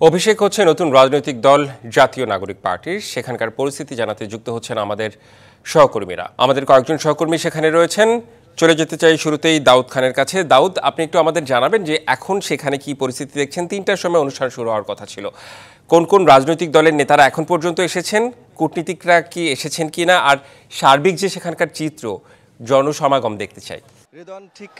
অভিষেক হচ্ছে নতুন রাজনৈতিক দল জাতীয় নাগরিক পার্টির। সেখানকার পরিস্থিতি জানাতে যুক্ত হচ্ছেন আমাদের সহকর্মীরা। আমাদের কয়েকজন সহকর্মী সেখানে রয়েছেন। চলে যেতে চাই শুরুতেই দাউদ খানের কাছে। দাউদ, আপনি একটু আমাদের জানাবেন যে এখন সেখানে কি পরিস্থিতি দেখছেন? ৩টার সময় অনুষ্ঠান শুরু হওয়ার কথা ছিল। কোন কোন রাজনৈতিক দলের নেতারা এখন পর্যন্ত এসেছেন, কূটনীতিকরা কি এসেছেন কিনা, আর সার্বিক যে সেখানকার চিত্র, জনসমাগম দেখতে চাই। রেদওয়ান, ঠিক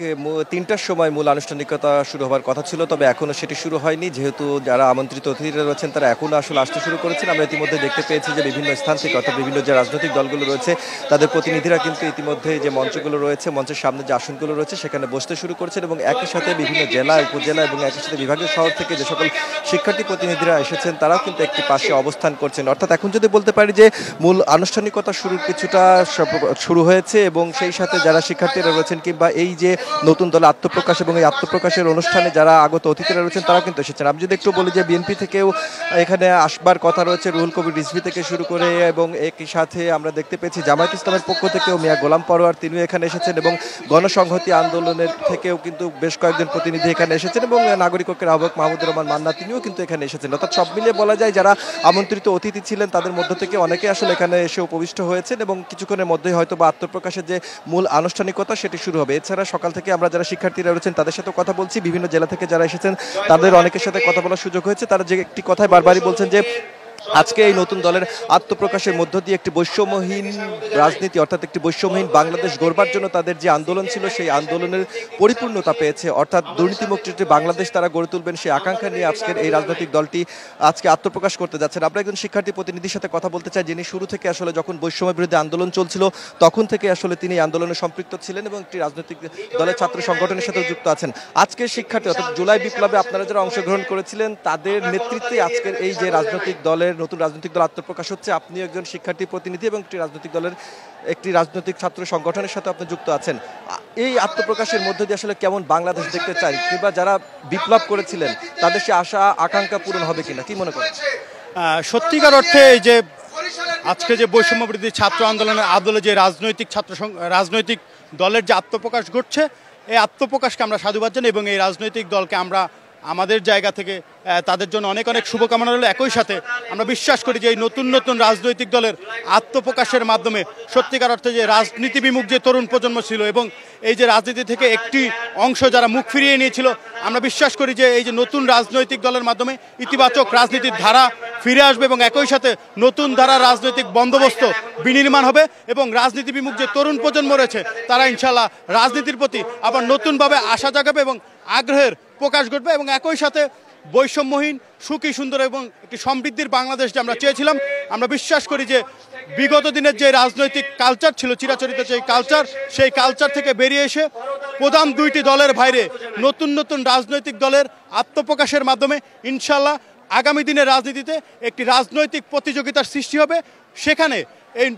৩টার সময় মূল আনুষ্ঠানিকতা শুরু হওয়ার কথা ছিল, তবে এখনও সেটি শুরু হয়নি। যেহেতু যারা আমন্ত্রিত অতিথিরা রয়েছেন তারা এখনও আসলে আসতে শুরু করেছেন। আমরা ইতিমধ্যে দেখতে পেয়েছি যে বিভিন্ন স্থান থেকে, অর্থাৎ বিভিন্ন যে রাজনৈতিক দলগুলো রয়েছে তাদের প্রতিনিধিরা কিন্তু ইতিমধ্যে যে মঞ্চগুলো রয়েছে, মঞ্চের সামনে যে আসনগুলো রয়েছে সেখানে বসতে শুরু করছেন, এবং একই সাথে বিভিন্ন জেলা, উপজেলা এবং একই সাথে বিভাগীয় শহর থেকে যে সকল শিক্ষার্থী প্রতিনিধিরা এসেছেন তারাও কিন্তু একটি পাশে অবস্থান করছেন। অর্থাৎ এখন যদি বলতে পারি যে মূল আনুষ্ঠানিকতা কিছুটা শুরু হয়েছে, এবং সেই সাথে যারা শিক্ষার্থীরা রয়েছেন কিংবা এই যে নতুন দলে আত্মপ্রকাশ এবং এই আত্মপ্রকাশের অনুষ্ঠানে যারা আগত অতিথিরা রয়েছেন তারাও কিন্তু এসেছেন। আমি যদি একটু বলি যে বিএনপি থেকেও এখানে আসবার কথা রয়েছে, রুহুল কবির রিজভী থেকে শুরু করে, এবং একই সাথে আমরা দেখতে পেয়েছি জামায়াত ইসলামের পক্ষ থেকেও মিয়া গোলাম পরোয়ার তিনিও এখানে এসেছেন, এবং গণসংহতি আন্দোলনের থেকেও কিন্তু বেশ কয়েকজন প্রতিনিধি এখানে এসেছেন, এবং নাগরিক ঐক্যের আহ্বায়ক মাহমুদুর রহমান মান্না তিনিও কিন্তু এখানে এসেছেন। অর্থাৎ সব মিলিয়ে বলা যায় যারা আমন্ত্রিত অতিথি ছিলেন তাদের মধ্য থেকে অনেকে আসলে এখানে এসে উপবিষ্ট হয়েছেন, এবং কিছুক্ষণের মধ্যেই হয়তো বা আত্মপ্রকাশের যে মূল আনুষ্ঠানিকতা সেটি শুরু হবে। এছাড়া সকাল থেকে আমরা যারা শিক্ষার্থীরা রয়েছেন তাদের সাথে কথা বলছি, বিভিন্ন জেলা থেকে যারা এসেছেন তাদের অনেকের সাথে কথা বলার সুযোগ হয়েছে। তারা যে একটি কথাই বারবারই বলছেন যে আজকে এই নতুন দলের আত্মপ্রকাশের মধ্য দিয়ে একটি বৈষম্যহীন রাজনীতি, অর্থাৎ একটি বৈষম্যহীন বাংলাদেশ গড়বার জন্য তাদের যে আন্দোলন ছিল সেই আন্দোলনের পরিপূর্ণতা পেয়েছে। অর্থাৎ দুর্নীতিমুক্ত বাংলাদেশ তারা গড়ে তুলবেন সেই আকাঙ্ক্ষা নিয়ে আজকের এই রাজনৈতিক দলটি আজকে আত্মপ্রকাশ করতে যাচ্ছেন। আমরা একজন শিক্ষার্থী প্রতিনিধির সাথে কথা বলতে চাই, যিনি শুরু থেকে আসলে যখন বৈষম্য বিরোধী আন্দোলন চলছিল তখন থেকে আসলে তিনি আন্দোলনে সম্পৃক্ত ছিলেন, এবং একটি রাজনৈতিক দলের ছাত্র সংগঠনের সাথে যুক্ত আছেন। আজকের শিক্ষার্থী, অর্থাৎ জুলাই বিপ্লবে আপনারা যারা অংশগ্রহণ করেছিলেন তাদের নেতৃত্বে আজকের এই যে রাজনৈতিক দলের নতুন রাজনৈতিক দল আত্মপ্রকাশ হচ্ছে। আপনি একজন শিক্ষার্থী প্রতিনিধি এবং একটি রাজনৈতিক ছাত্র সংগঠনের সাথে আপনি যুক্ত আছেন। এই আত্মপ্রকাশের মধ্য দিয়ে আসলে কেমন বাংলাদেশ দেখতে চাই, কিংবা যারা বিপ্লব করেছিলেন তাদের সে আশা আকাঙ্ক্ষা পূরণ হবে কিনা, কি মনে করেন? সত্যিকার অর্থে এই যে আজকে যে বৈষম্য বিরোধী ছাত্র আন্দোলনের আদলে যে রাজনৈতিক দলের যে আত্মপ্রকাশ ঘটছে, এই আত্মপ্রকাশকে আমরা সাধুবাদ জানাই, এবং এই রাজনৈতিক দলকে আমরা আমাদের জায়গা থেকে তাদের জন্য অনেক অনেক শুভকামনা রইল। একই সাথে আমরা বিশ্বাস করি যে এই নতুন রাজনৈতিক দলের আত্মপ্রকাশের মাধ্যমে সত্যিকার অর্থে যে রাজনীতি বিমুখ যে তরুণ প্রজন্ম ছিল, এবং এই যে রাজনীতি থেকে একটি অংশ যারা মুখ ফিরিয়ে নিয়েছিল, আমরা বিশ্বাস করি যে এই যে নতুন রাজনৈতিক দলের মাধ্যমে ইতিবাচক রাজনীতির ধারা ফিরে আসবে, এবং একই সাথে নতুন ধারা রাজনৈতিক বন্দোবস্ত বিনির্মাণ হবে, এবং রাজনীতি বিমুখ যে তরুণ প্রজন্ম রয়েছে তারা ইনশাআল্লাহ রাজনীতির প্রতি আবার নতুনভাবে আশা জাগাবে এবং আগ্রহের প্রকাশ ঘটবে, এবং একই সাথে বৈষম্যহীন, সুখী, সুন্দর এবং একটি সমৃদ্ধির বাংলাদেশ যে আমরা চেয়েছিলাম, আমরা বিশ্বাস করি যে বিগত দিনের যে রাজনৈতিক কালচার ছিল, চিরাচরিত সেই কালচার থেকে বেরিয়ে এসে প্রধান দুইটি দলের বাইরে নতুন রাজনৈতিক দলের আত্মপ্রকাশের মাধ্যমে ইনশাআল্লাহ আগামী দিনের রাজনীতিতে একটি রাজনৈতিক প্রতিযোগিতার সৃষ্টি হবে। সেখানে এই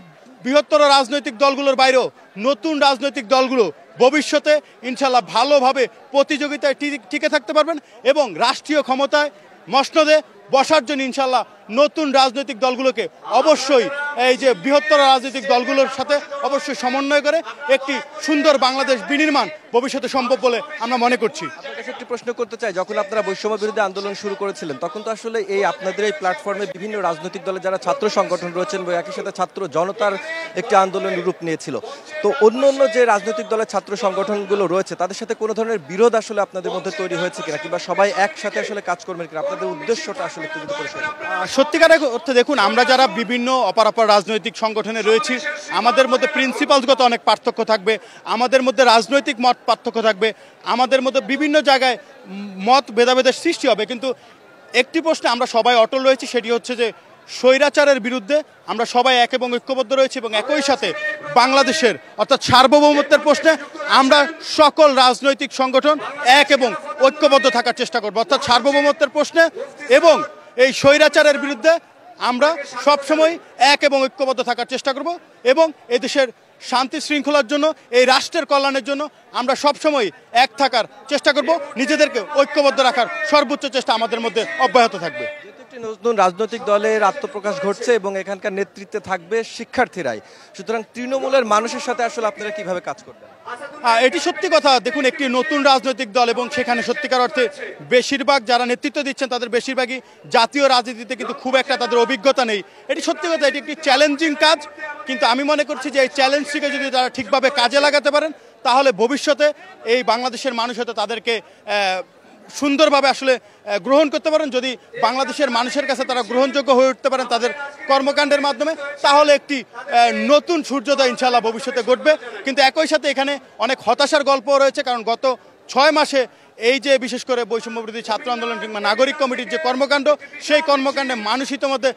বৃহত্তর রাজনৈতিক দলগুলোর বাইরেও নতুন রাজনৈতিক দলগুলো ভবিষ্যতে ইনশাআল্লাহ ভালোভাবে প্রতিযোগিতায় টিকে থাকতে পারবেন, এবং রাষ্ট্রীয় ক্ষমতায় মসনদে বসার জন্য ইনশাআল্লাহ নতুন রাজনৈতিক দলগুলোকে অবশ্যই এই যে বৃহত্তর রাজনৈতিক দলগুলোর সাথে অবশ্যই সমন্বয় করে একটি সুন্দর বাংলাদেশ বিনির্মাণ ভবিষ্যতে সম্ভব বলে আমরা মনে করছি। আপনার কাছে একটি প্রশ্ন করতে চাই, যখন আপনারা বৈষম্য বিরোধী আন্দোলন শুরু করেছিলেন তখন তো আসলে এই আপনাদের এই প্ল্যাটফর্মে বিভিন্ন রাজনৈতিক দলের যারা ছাত্র সংগঠন রয়েছেন বা একই সাথে ছাত্র জনতার একটি আন্দোলনের রূপ নিয়েছিল, তো অন্য যে রাজনৈতিক দলের ছাত্র সংগঠনগুলো রয়েছে তাদের সাথে কোনো ধরনের বিরোধ আসলে আপনাদের মধ্যে তৈরি হয়েছে কিনা, কিংবা সবাই একসাথে আসলে কাজ করবেন কিনা, আপনাদের উদ্দেশ্যটা আসলে একটু যদি পরিষ্কার করেন। সত্যিকার অর্থে দেখুন, আমরা যারা বিভিন্ন অপরাপর রাজনৈতিক সংগঠনে রয়েছি আমাদের মধ্যে প্রিন্সিপালসগত অনেক পার্থক্য থাকবে, আমাদের মধ্যে রাজনৈতিক মত পার্থক্য থাকবে, আমাদের মধ্যে বিভিন্ন জায়গায় মত ভেদাভেদের সৃষ্টি হবে, কিন্তু একটি প্রশ্নে আমরা সবাই অটল রয়েছি, সেটি হচ্ছে যে স্বৈরাচারের বিরুদ্ধে আমরা সবাই এক এবং ঐক্যবদ্ধ রয়েছি, এবং একই সাথে বাংলাদেশের অর্থাৎ সার্বভৌমত্বের প্রশ্নে আমরা সকল রাজনৈতিক সংগঠন এক এবং ঐক্যবদ্ধ থাকার চেষ্টা করব। অর্থাৎ সার্বভৌমত্বের প্রশ্নে এবং এই স্বৈরাচারের বিরুদ্ধে আমরা সবসময় এক এবং ঐক্যবদ্ধ থাকার চেষ্টা করব, এবং এদেশের শান্তি শৃঙ্খলার জন্য, এই রাষ্ট্রের কল্যাণের জন্য আমরা সবসময় এক থাকার চেষ্টা করব, নিজেদেরকে ঐক্যবদ্ধ রাখার সর্বোচ্চ চেষ্টা আমাদের মধ্যে অব্যাহত থাকবে। নতুন রাজনৈতিক দলের আত্মপ্রকাশ ঘটছে এবং এখানকার নেতৃত্বে থাকবে শিক্ষার্থীরাই, সুতরাং তৃণমূলের মানুষের সাথে আসলে আপনারা কিভাবে কাজ করবেন? এটি সত্যি কথা। দেখুন, একটি নতুন রাজনৈতিক দল এবং সেখানে সত্যিকার অর্থে বেশিরভাগ যারা নেতৃত্ব দিচ্ছেন তাদের বেশিরভাগই জাতীয় রাজনীতিতে কিন্তু খুব একটা তাদের অভিজ্ঞতা নেই। এটি সত্যি কথা, এটি একটি চ্যালেঞ্জিং কাজ, কিন্তু আমি মনে করছি যে এই চ্যালেঞ্জটিকে যদি তারা ঠিকভাবে কাজে লাগাতে পারেন তাহলে ভবিষ্যতে এই বাংলাদেশের মানুষ হয়তো তাদেরকে সুন্দরভাবে আসলে গ্রহণ করতে পারেন। যদি বাংলাদেশের মানুষের কাছে তারা গ্রহণযোগ্য হয়ে উঠতে পারেন তাদের কর্মকাণ্ডের মাধ্যমে, তাহলে একটি নতুন সূর্যোদয় ইনশাআল্লাহ ভবিষ্যতে ঘটবে। কিন্তু একই সাথে এখানে অনেক হতাশার গল্পও রয়েছে, কারণ গত 6 মাসে এই যে বিশেষ করে বৈষম্যবিরোধী ছাত্র আন্দোলন কিংবা নাগরিক কমিটির যে কর্মকাণ্ড, সেই কর্মকাণ্ডে মানুষ ইতিমধ্যে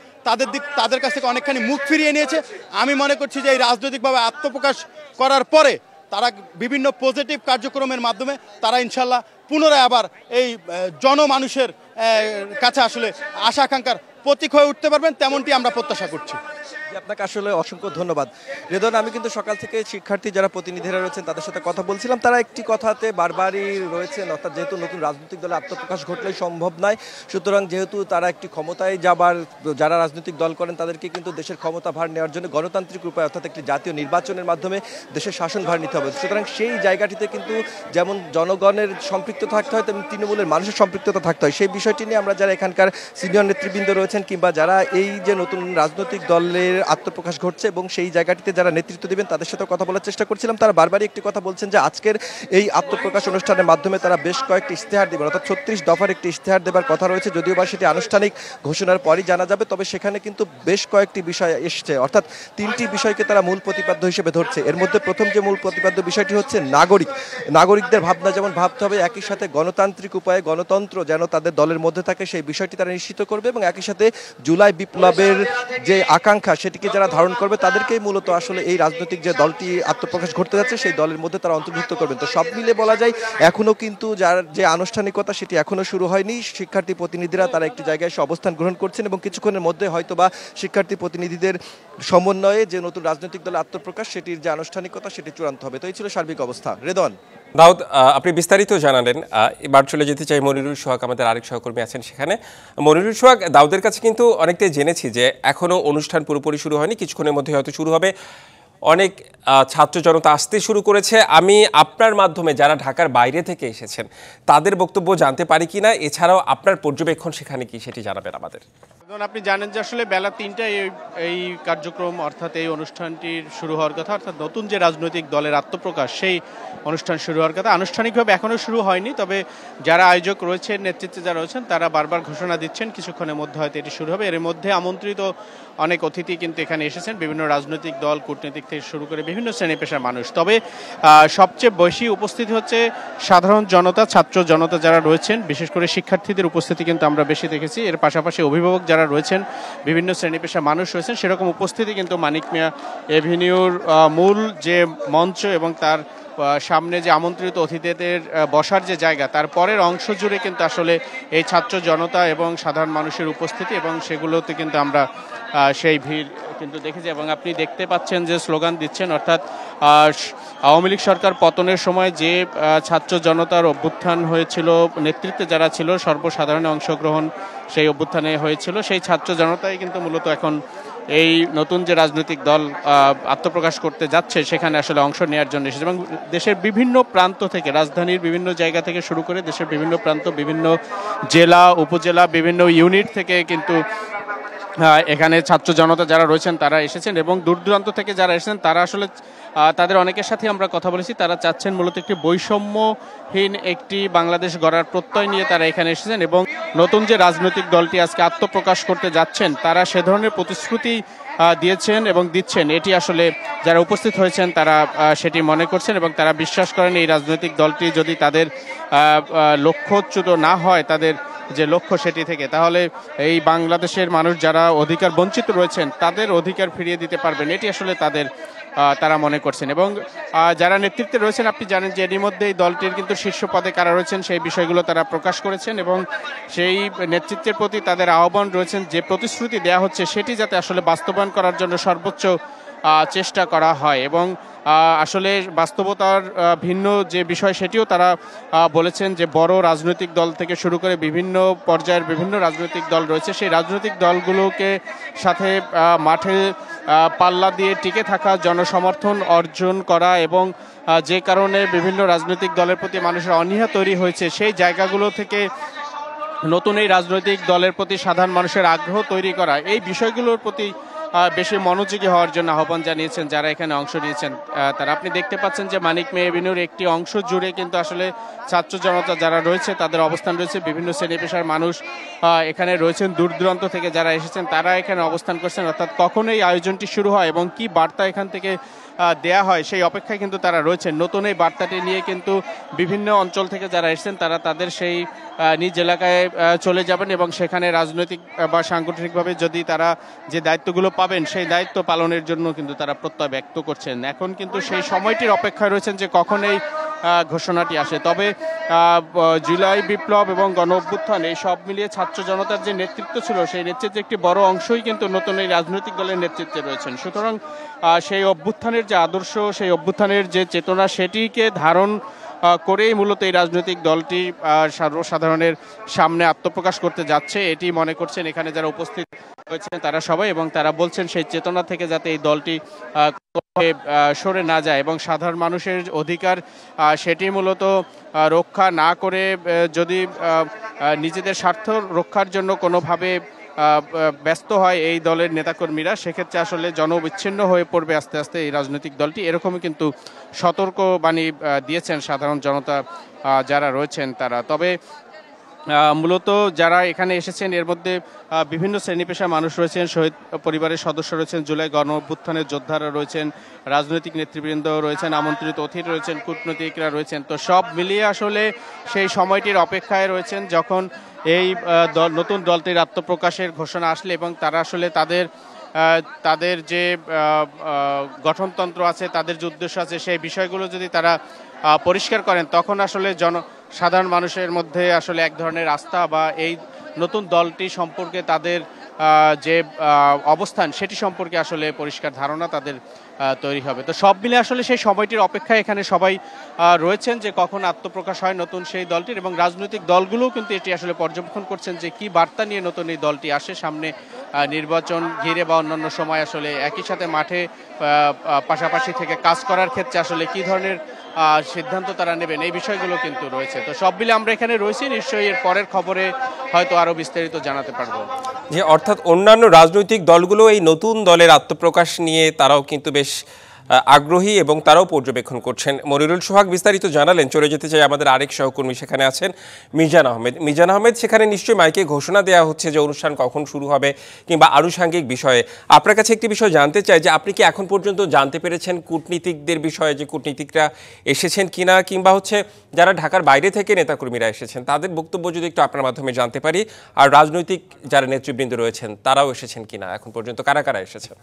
তাদের কাছ থেকে অনেকখানি মুখ ফিরিয়ে নিয়েছে। আমি মনে করছি যে এই রাজনৈতিকভাবে আত্মপ্রকাশ করার পরে তারা বিভিন্ন পজিটিভ কার্যক্রমের মাধ্যমে তারা ইনশাল্লাহ পুনরায় আবার এই জনমানুষের কাছে আসলে আশা আকাঙ্ক্ষার প্রতীক হয়ে উঠতে পারবেন, তেমনটি আমরা প্রত্যাশা করছি। আপনাকে আসলে অসংখ্য ধন্যবাদ রেদন। আমি কিন্তু সকাল থেকে শিক্ষার্থী যারা প্রতিনিধিরা রয়েছেন তাদের সাথে কথা বলছিলাম, তারা একটি কথাতে বারবারই রয়েছেন, অর্থাৎ যেহেতু নতুন রাজনৈতিক দলে আত্মপ্রকাশ ঘটলেই সম্ভব নয়, সুতরাং যেহেতু তারা একটি ক্ষমতায় যাবার যারা রাজনৈতিক দল করেন তাদেরকে কিন্তু দেশের ক্ষমতা ভার নেওয়ার জন্য গণতান্ত্রিক উপায় অর্থাৎ একটি জাতীয় নির্বাচনের মাধ্যমে দেশের শাসন ভার নিতে হবে। সুতরাং সেই জায়গাটিতে কিন্তু যেমন জনগণের সম্পৃক্ত থাকতে হয় তেমন তৃণমূলের মানুষের সম্পৃক্ততা থাকতে হয়। সেই বিষয়টি নিয়ে আমরা যারা এখানকার সিনিয়র নেতৃবৃন্দ রয়েছেন কিংবা যারা এই যে নতুন রাজনৈতিক দলের আত্মপ্রকাশ ঘটছে এবং সেই জায়গাটিতে যারা নেতৃত্ব দেবেন তাদের সাথে কথা বলার চেষ্টা করছিলাম, তারা বারবারই একটি কথা বলছেন যে আজকের এই আত্মপ্রকাশ অনুষ্ঠানের মাধ্যমে তারা বেশ কয়েকটি ইশতেহার দেবেন, অর্থাৎ 36 দফার একটি ইশতেহার দেবার কথা রয়েছে। যদিও বা সেটি আনুষ্ঠানিক ঘোষণার পরই জানা যাবে, তবে সেখানে কিন্তু বেশ কয়েকটি বিষয় এসছে, অর্থাৎ 3টি বিষয়কে তারা মূল প্রতিপাদ্য হিসেবে ধরছে। এর মধ্যে প্রথম যে মূল প্রতিপাদ্য বিষয়টি হচ্ছে নাগরিকদের ভাবনা যেমন ভাবতে হবে, একই সাথে গণতান্ত্রিক উপায়ে গণতন্ত্র যেন তাদের দলের মধ্যে থাকে সেই বিষয়টি তারা নিশ্চিত করবে, এবং একই সাথে জুলাই বিপ্লবের যে আকাঙ্ক্ষা সেটিকে যারা ধারণ করবে তাদেরকেই মূলত আসলে এই রাজনৈতিক যে দলটি আত্মপ্রকাশ ঘটতে যাচ্ছে সেই দলের মধ্যে তারা অন্তর্ভুক্ত করবেন। তো সব মিলে বলা যায় এখনো কিন্তু যার যে আনুষ্ঠানিকতা সেটি এখনো শুরু হয়নি। শিক্ষার্থী প্রতিনিধিরা তারা একটি জায়গায় এসে অবস্থান গ্রহণ করছেন এবং কিছুক্ষণের মধ্যে হয়তো বা শিক্ষার্থী প্রতিনিধিদের সমন্বয়ে যে নতুন রাজনৈতিক দলের আত্মপ্রকাশ সেটির যে আনুষ্ঠানিকতা সেটি চূড়ান্ত হবে। তো এই ছিল সার্বিক অবস্থা। রেদন, দাউদ, আপনি বিস্তারিত জানালেন। এবার চলে যেতে চাই মনিরুল সোহাগ, আমাদের আরেক সহকর্মী আছেন সেখানে। মনিরুল সোহাগ, দাউদের কাছে কিন্তু অনেকটাই জেনেছি যে এখনও অনুষ্ঠান পুরোপুরি শুরু হয়নি, কিছুক্ষণের মধ্যে হয়তো শুরু হবে। অনেক ছাত্র জনতা আসতে শুরু করেছে। আমি আপনার মাধ্যমে যারা ঢাকার বাইরে থেকে এসেছেন তাদের বক্তব্য জানতে পারি কিনা, এছাড়াও আপনার পর্যবেক্ষণ সেখানে কি সেটি জানাবেন আমাদের। আপনি জানেন যে আসলে বেলা 3টায় এই কার্যক্রম অর্থাৎ এই অনুষ্ঠানটির শুরু হওয়ার কথা, অর্থাৎ নতুন যে রাজনৈতিক দলের আত্মপ্রকাশ সেই অনুষ্ঠান শুরু হওয়ার কথা। আনুষ্ঠানিকভাবে এখনও শুরু হয়নি, তবে যারা আয়োজক রয়েছেন, নেতৃত্বে যারা রয়েছেন তারা বারবার ঘোষণা দিচ্ছেন কিছুক্ষণের মধ্যে হয়তো এটি শুরু হবে। এর মধ্যে আমন্ত্রিত অনেক অতিথি কিন্তু এখানে এসেছেন, বিভিন্ন রাজনৈতিক দল, কূটনীতিক থেকে শুরু করে বিভিন্ন শ্রেণী পেশার মানুষ। তবে সবচেয়ে বেশি উপস্থিতি হচ্ছে সাধারণ জনতা, ছাত্র জনতা যারা রয়েছেন, বিশেষ করে শিক্ষার্থীদের উপস্থিতি কিন্তু আমরা বেশি দেখেছি। এর পাশাপাশি অভিভাবক যারা রয়েছেন, বিভিন্ন শ্রেণী পেশার মানুষ রয়েছেন, সেরকম উপস্থিতি কিন্তু মানিক মিয়া এভিনিউর মূল যে মঞ্চ এবং তার সামনে যে আমন্ত্রিত অতিথিদের বসার যে জায়গা তার পরের অংশ জুড়ে কিন্তু আসলে এই ছাত্র জনতা এবং সাধারণ মানুষের উপস্থিতি, এবং সেগুলোতে কিন্তু আমরা সেই ভিড় কিন্তু দেখেছি। এবং আপনি দেখতে পাচ্ছেন যে স্লোগান দিচ্ছেন, অর্থাৎ আওয়ামী লীগ সরকার পতনের সময় যে ছাত্র জনতার অভ্যুত্থান হয়েছিল, নেতৃত্বে যারা ছিল, সর্বসাধারণ অংশগ্রহণ সেই অভ্যুত্থানে হয়েছিল, সেই ছাত্র জনতাই কিন্তু মূলত এখন এই নতুন যে রাজনৈতিক দল আত্মপ্রকাশ করতে যাচ্ছে সেখানে আসলে অংশ নেওয়ার জন্য এসেছে। এবং দেশের বিভিন্ন প্রান্ত থেকে, রাজধানীর বিভিন্ন জায়গা থেকে শুরু করে দেশের বিভিন্ন প্রান্ত, বিভিন্ন জেলা, উপজেলা, বিভিন্ন ইউনিট থেকে কিন্তু এখানে ছাত্র জনতা যারা রয়েছেন তারা এসেছেন, এবং দূর দূরান্ত থেকে যারা এসেছেন তারা আসলে তাদের অনেকের সাথে আমরা কথা বলেছি, তারা চাচ্ছেন মূলত একটি বৈষম্যহীন একটি বাংলাদেশ গড়ার প্রত্যয় নিয়ে তারা এখানে এসেছেন। এবং নতুন যে রাজনৈতিক দলটি আজকে আত্মপ্রকাশ করতে যাচ্ছেন তারা সে ধরনের প্রতিশ্রুতি দিয়েছেন এবং দিচ্ছেন, এটি আসলে যারা উপস্থিত হয়েছেন তারা সেটি মনে করছেন এবং তারা বিশ্বাস করেন এই রাজনৈতিক দলটি যদি তাদের লক্ষ্যচ্যুত না হয়, তাদের যে লক্ষ্য সেটি থেকে, তাহলে এই বাংলাদেশের মানুষ যারা অধিকার বঞ্চিত রয়েছেন তাদের অধিকার ফিরিয়ে দিতে পারবেন, এটি আসলে তারা মনে করছেন। এবং যারা নেতৃত্বে রয়েছেন, আপনি জানেন যে এরই মধ্যে এই দলটির কিন্তু শীর্ষ পদে কারা রয়েছেন সেই বিষয়গুলো তারা প্রকাশ করেছেন, এবং সেই নেতৃত্বের প্রতি তাদের আহ্বান রয়েছেন যে প্রতিশ্রুতি দেয়া হচ্ছে সেটি যাতে আসলে বাস্তবায়ন করার জন্য সর্বোচ্চ চেষ্টা করা হয়। এবং আসলে বাস্তবতার ভিন্ন যে বিষয় সেটিও তারা বলেছেন যে বড় রাজনৈতিক দল থেকে শুরু করে বিভিন্ন পর্যায়ের বিভিন্ন রাজনৈতিক দল রয়েছে, সেই রাজনৈতিক দলগুলোকে সাথে মাঠে পাল্লা দিয়ে টিকে থাকা, জনসমর্থন অর্জন করা এবং যে কারণে বিভিন্ন রাজনৈতিক দলের প্রতি মানুষের অনীহা তৈরি হয়েছে, সেই জায়গাগুলো থেকে নতুন এই রাজনৈতিক দলের প্রতি সাধারণ মানুষের আগ্রহ তৈরি করা, এই বিষয়গুলোর প্রতি বেশি মনোযোগী হওয়ার জন্য আহ্বান জানিয়েছেন যারা এখানে অংশ নিয়েছেন তারা। আপনি দেখতে পাচ্ছেন যে মানিক মে এভিনিউর একটি অংশ জুড়ে কিন্তু আসলে ছাত্র জনতা যারা রয়েছে তাদের অবস্থান রয়েছে, বিভিন্ন শ্রেণী পেশার মানুষ এখানে রয়েছেন, দূর দূরান্ত থেকে যারা এসেছেন তারা এখানে অবস্থান করছেন। অর্থাৎ কখন এই আয়োজনটি শুরু হয় এবং কি বার্তা এখান থেকে দেয়া হয় সেই অপেক্ষায় কিন্তু তারা রয়েছেন। নতুন এই বার্তাটি নিয়ে কিন্তু বিভিন্ন অঞ্চল থেকে যারা এসেছেন তারা তাদের সেই নিজ এলাকায় চলে যাবেন এবং সেখানে রাজনৈতিক বা সাংগঠনিকভাবে যদি তারা যে দায়িত্বগুলো পাবেন সেই দায়িত্ব পালনের জন্য কিন্তু তারা প্রত্যয় ব্যক্ত করছেন। এখন কিন্তু সেই সময়টির অপেক্ষায় রয়েছেন যে কখন এই ঘোষণাটি আসে। তবে জুলাই বিপ্লব এবং গণ অভ্যুত্থান এই সব মিলিয়ে ছাত্র জনতার যে নেতৃত্ব ছিল সেই নেতৃত্বের একটি বড় অংশই কিন্তু নতুন এই রাজনৈতিক দলের নেতৃত্বে রয়েছেন। সুতরাং সেই অভ্যুত্থানের যে আদর্শ, সেই অভ্যুত্থানের যে চেতনা, সেটিকে ধারণ করেই মূলত এই রাজনৈতিক দলটি সর্বসাধারণের সামনে আত্মপ্রকাশ করতে যাচ্ছে, এটি মনে করছেন এখানে যারা উপস্থিত হয়েছেন তারা সবাই। এবং তারা বলছেন সেই চেতনা থেকে যাতে এই দলটি সরে না যায় এবং সাধারণ মানুষের অধিকার সেটি মূলত রক্ষা না করে যদি নিজেদের স্বার্থ রক্ষার জন্য কোনোভাবে ব্যস্ত হয় এই দলের নেতাকর্মীরা, সেক্ষেত্রে আসলে জনবিচ্ছিন্ন হয়ে পড়বে আস্তে আস্তে এই রাজনৈতিক দলটি। এরকমই কিন্তু সতর্কবাণী দিয়েছেন সাধারণ জনতা যারা রয়েছেন তারা। তবে মূলত যারা এখানে এসেছেন এর মধ্যে বিভিন্ন শ্রেণী পেশার মানুষ রয়েছেন, শহীদ পরিবারের সদস্য রয়েছেন, জুলাই গণ অভ্যুত্থানের যোদ্ধারা রয়েছেন, রাজনৈতিক নেতৃবৃন্দ রয়েছেন, আমন্ত্রিত অতিথি রয়েছেন, কূটনীতিকরা রয়েছেন। তো সব মিলিয়ে আসলে সেই সময়টির অপেক্ষায় রয়েছেন যখন এই নতুন দলটির আত্মপ্রকাশের ঘোষণা আসলে এবং তারা আসলে তাদের যে গঠনতন্ত্র আছে, তাদের যে উদ্দেশ্য আছে, সেই বিষয়গুলো যদি তারা পরিষ্কার করেন তখন আসলে সাধারণ মানুষের মধ্যে আসলে এক ধরনের আস্থা বা এই নতুন দলটি সম্পর্কে তাদের যে অবস্থান সেটি সম্পর্কে আসলে পরিষ্কার ধারণা তাদের তৈরি হবে। তো সব মিলে আসলে সেই সময়টির অপেক্ষায় এখানে সবাই রয়েছেন যে কখন আত্মপ্রকাশ হয় নতুন সেই দলটির, এবং রাজনৈতিক দলগুলোও কিন্তু এটি আসলে পর্যবেক্ষণ করছেন যে কি বার্তা নিয়ে নতুন এই দলটি আসে সামনে নির্বাচন ঘিরে বা অন্যান্য সময় আসলে একই সাথে মাঠে পাশাপাশি থেকে কাজ করার ক্ষেত্রে আসলে কি ধরনের সিদ্ধান্ত তারা নেবেন, এই বিষয়গুলো কিন্তু রয়েছে। তো সব মিলে আমরা এখানে রয়েছি, নিশ্চয়ই এর পরের খবরে হয়তো আরো বিস্তারিত জানাতে পারবো। যে অর্থাৎ অন্যান্য রাজনৈতিক দলগুলো এই নতুন দলের আত্মপ্রকাশ নিয়ে তারাও কিন্তু বেশ আগ্রহী এবং তারাও পর্যবেক্ষণ করছেন। মনিরুল সোহাগ বিস্তারিত জানালেন। চলে যেতে চাই আমাদের আরেক সহকর্মী সেখানে আছেন মিজান আহমেদ। মিজান আহমেদ, সেখানে নিশ্চয়ই মাইকে ঘোষণা দেওয়া হচ্ছে যে অনুষ্ঠান কখন শুরু হবে কিংবা আনুষঙ্গিক বিষয়ে। আপনার কাছে একটি বিষয় জানতে চাই যে আপনি কি এখন পর্যন্ত জানতে পেরেছেন কূটনীতিকদের বিষয়ে, যে কূটনীতিকরা এসেছেন কিনা, কিংবা যারা ঢাকার বাইরে থেকে নেতাকর্মীরা এসেছেন তাদের বক্তব্য যদি একটু আপনার মাধ্যমে জানতে পারি, আর রাজনৈতিক যারা নেতৃবৃন্দ রয়েছেন তারাও এসেছেন কিনা, এখন পর্যন্ত কারা কারা এসেছেন?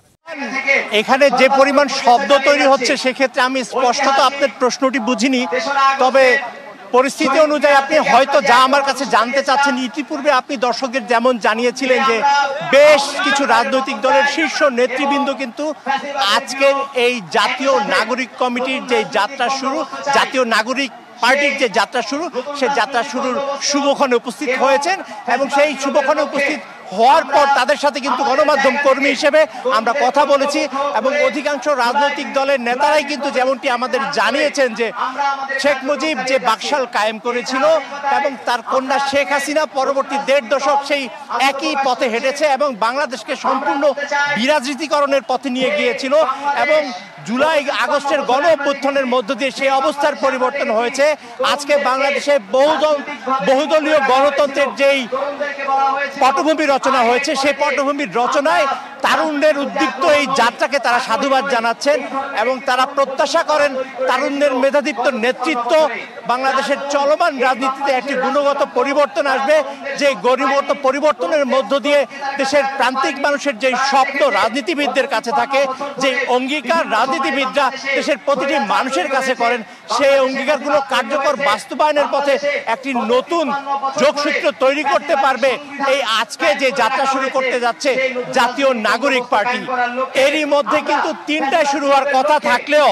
এখানে যে পরিমাণ শব্দ তৈরি হচ্ছে সেক্ষেত্রে আমি স্পষ্টত আপনার প্রশ্নটি বুঝিনি, তবে পরিস্থিতি অনুযায়ী আপনি হয়তো যা আমার কাছে জানতে চাচ্ছেন, ইতিপূর্বে আপনি দর্শকদের যেমন জানিয়েছিলেন যে বেশ কিছু রাজনৈতিক দলের শীর্ষ নেতৃবৃন্দ কিন্তু আজকের এই জাতীয় নাগরিক কমিটির যে যাত্রা শুরু, জাতীয় নাগরিক পার্টির যে যাত্রা শুরু, সেই যাত্রা শুরুর শুভক্ষণে উপস্থিত হয়েছেন এবং সেই শুভক্ষণে উপস্থিত হওয়ার পর তাদের সাথে কিন্তু গণমাধ্যম কর্মী হিসেবে আমরা কথা বলেছি এবং অধিকাংশ রাজনৈতিক দলের নেতারাই কিন্তু যেমনটি আমাদের জানিয়েছেন যে শেখ মুজিব যে বাকশাল কায়েম করেছিল এবং তার কন্যা শেখ হাসিনা পরবর্তী ১.৫ দশক সেই একই পথে হেঁটেছে এবং বাংলাদেশকে সম্পূর্ণ বিরাজনীতিকরণের পথে নিয়ে গিয়েছিল এবং জুলাই আগস্টের গণ অভ্যুত্থানের মধ্য দিয়ে সেই অবস্থার পরিবর্তন হয়েছে। আজকে বাংলাদেশে বহুদলীয় গণতন্ত্রের যেই পটভূমি রচনা হয়েছে, সেই পটভূমির রচনায় তারুণ্যের উদ্দীপ্ত এই যাত্রাকে তারা সাধুবাদ জানাচ্ছেন এবং তারা প্রত্যাশা করেন তারুণ্যের মেধাদীপ্ত নেতৃত্ব বাংলাদেশের চলমান রাজনীতিতে একটি গুণগত পরিবর্তন আসবে, যে গণগত পরিবর্তনের মধ্য দিয়ে দেশের প্রান্তিক মানুষের যেই স্বপ্ন রাজনীতিবিদদের কাছে থাকে, যে অঙ্গীকার রাজনীতিবিদরা দেশের প্রতিটি মানুষের কাছে করেন, সেই অঙ্গীকারগুলো কার্যকর বাস্তবায়নের পথে একটি নতুন যোগসূত্র তৈরি করতে পারবে এই আজকে যে যাত্রা শুরু করতে যাচ্ছে জাতীয় নাগরিক পার্টি। এরই মধ্যে কিন্তু ৩টায় শুরু হওয়ার কথা থাকলেও